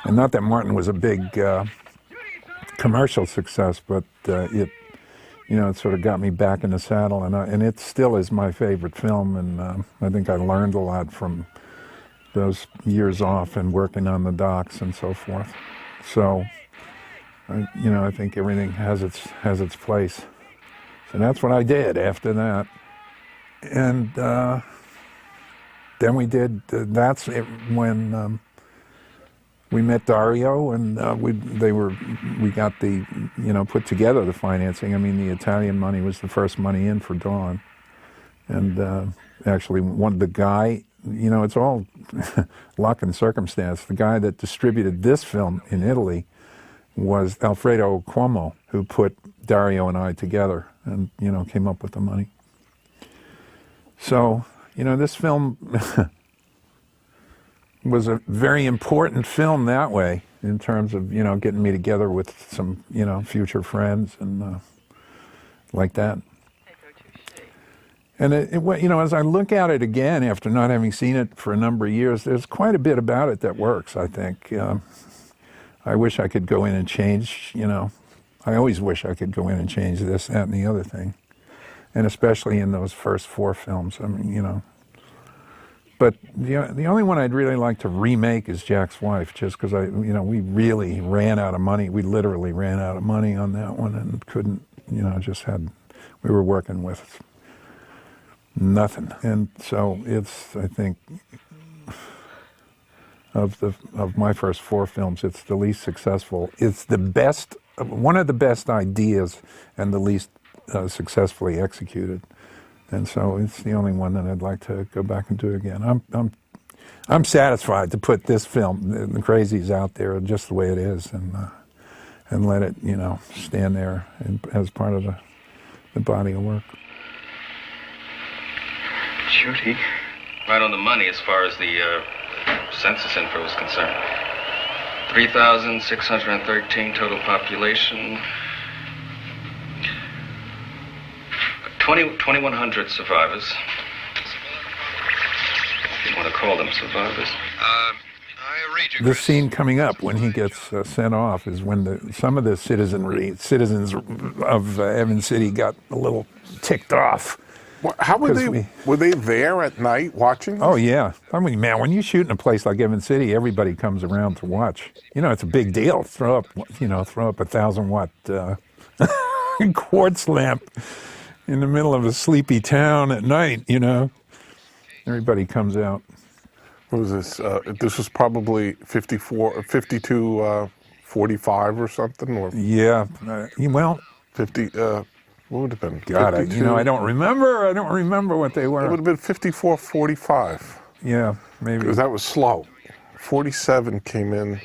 And not that Martin was a big commercial success, but it, you know, it sort of got me back in the saddle, and it still is my favorite film, and I think I learned a lot from those years off and working on the docs and so forth. So, you know, I think everything has its place. So that's what I did after that, and then we did. That's it, when we met Dario, and we got the, you know, put together the financing. I mean, the Italian money was the first money in for Dawn, and actually the guy, you know, it's all luck and circumstance. The guy that distributed this film in Italy was Alfredo Cuomo, who put Dario and I together, and, you know, came up with the money. So, you know, this film was a very important film that way, in terms of, you know, getting me together with some, you know, future friends and like that. And you know, as I look at it again after not having seen it for a number of years, there's quite a bit about it that works, I think. I wish I could go in and change, you know, I always wish I could go in and change this, that, and the other thing. And especially in those first 4 films, I mean, you know. But the only one I'd really like to remake is Jack's Wife, just because you know, we really ran out of money. We literally ran out of money on that one and couldn't, you know, we were working with nothing. And so it's, I think, of my first 4 films, it's the least successful. It's the best, one of the best ideas and the least successfully executed. And so it's the only one that I'd like to go back and do again. I'm satisfied to put this film, the Crazies, out there just the way it is, and let it, you know, stand there as part of the body of work. Judy. Right on the money as far as the census info is concerned. 3,613 total population. 2,100 survivors. If you want to call them survivors. The scene coming up when he gets sent off is when some of the citizens of Evans City got a little ticked off. How were they? Were they there at night watching this? Oh yeah, I mean, man, when you shoot in a place like Evans City, everybody comes around to watch. You know, it's a big deal. Throw up a 1,000-watt quartz lamp in the middle of a sleepy town at night. You know, everybody comes out. What was this? This was probably 52, 45 or something, or yeah. Well, 50. What would have been? God, 52? I don't remember. I don't remember what they were. It would have been 54-45. Yeah, maybe. Because that was slow. 47 came in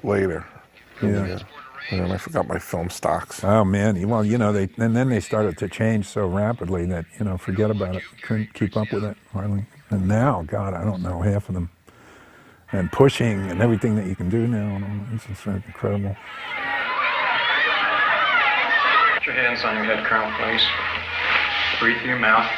later. Yeah. And I forgot my film stocks. Oh man, well, and then they started to change so rapidly that, forget about it. Couldn't keep up with it hardly. And now, God, I don't know half of them. And pushing and everything that you can do now, it's just incredible. Put your hands on your head, Colonel, please. Breathe through your mouth.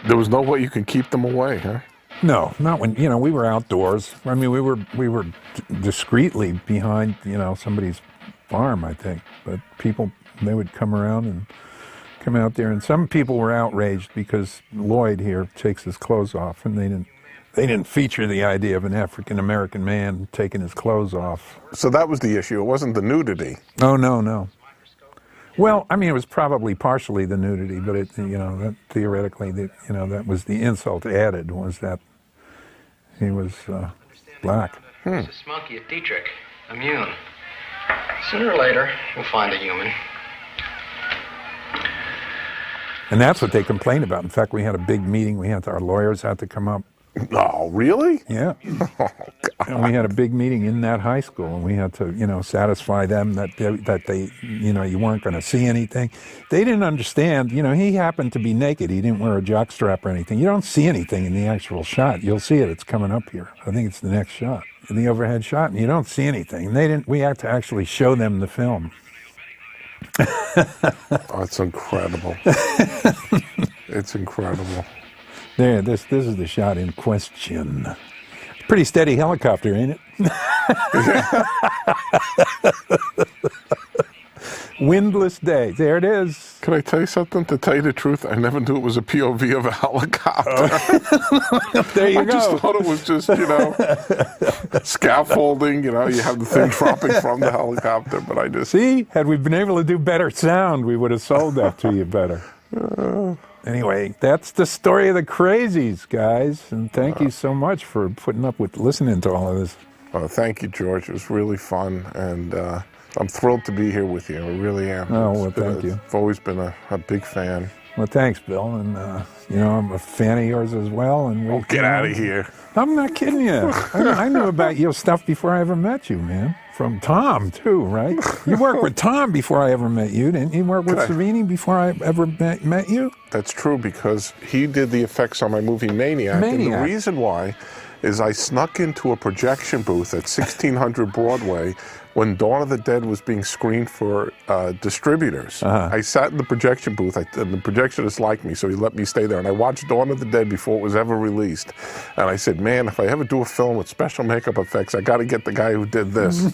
There was no way you could keep them away, huh? No, not when, we were outdoors. I mean, we were discreetly behind, somebody's farm, I think. But people, they would come around and come out there. And some people were outraged because Lloyd here takes his clothes off, and they didn't feature the idea of an African-American man taking his clothes off. So that was the issue. It wasn't the nudity. Oh, no. Well, I mean, it was probably partially the nudity, but that theoretically, that was the insult added, was that he was black. It's a smoky at Dietrich, immune. Sooner or later, we'll find a human. And that's what they complained about. In fact, we had a big meeting. Our lawyers had to come up. Oh, really? Yeah. Oh, God. And we had a big meeting in that high school, and we had to, satisfy them that they, you weren't going to see anything. They didn't understand. He happened to be naked. He didn't wear a jockstrap or anything. You don't see anything in the actual shot. You'll see it. It's coming up here. I think it's the next shot, the overhead shot, and you don't see anything. And we had to actually show them the film. Oh, it's incredible. It's incredible. There, this is the shot in question. Pretty steady helicopter, ain't it? Windless day. There it is. Can I tell you something? To tell you the truth, I never knew it was a POV of a helicopter. There you go. I just thought it was just, scaffolding, you have the thing dropping from the helicopter, but I just... See, had we been able to do better sound, we would have sold that to you better. Anyway, that's the story of the Crazies, guys, and thank you so much for putting up with listening to all of this. Thank you, George. It was really fun, and I'm thrilled to be here with you. I really am. Oh, well, thank you. I've always been a big fan. Well, thanks, Bill, and I'm a fan of yours as well. And get out of here. I'm not kidding you. I knew about your stuff before I ever met you, man. From Tom, too, right? You worked with Tom before I ever met you, didn't you? Work with Savini before I ever met you? That's true, because he did the effects on my movie Maniac. And the reason why is I snuck into a projection booth at 1600 Broadway when Dawn of the Dead was being screened for distributors. I sat in the projection booth, and the projectionist liked me, so he let me stay there. And I watched Dawn of the Dead before it was ever released. And I said, man, if I ever do a film with special makeup effects, I got to get the guy who did this.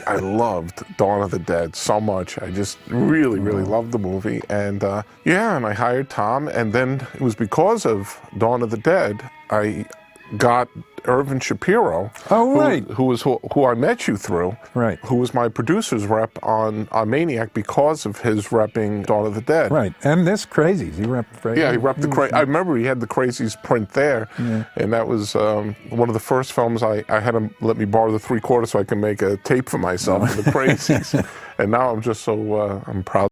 I loved Dawn of the Dead so much. I just really, really loved the movie. And and I hired Tom, and then it was because of Dawn of the Dead, I got Irvin Shapiro, who I met you through, who was my producer's rep on Maniac because of his repping Dawn of the Dead. Right, and this Crazies, he repped. Yeah, he repped the Crazies. I remember he had the Crazies print there, and that was one of the first films I had him let me borrow the 3/4 so I can make a tape for myself for the Crazies. And now I'm just so I'm proud.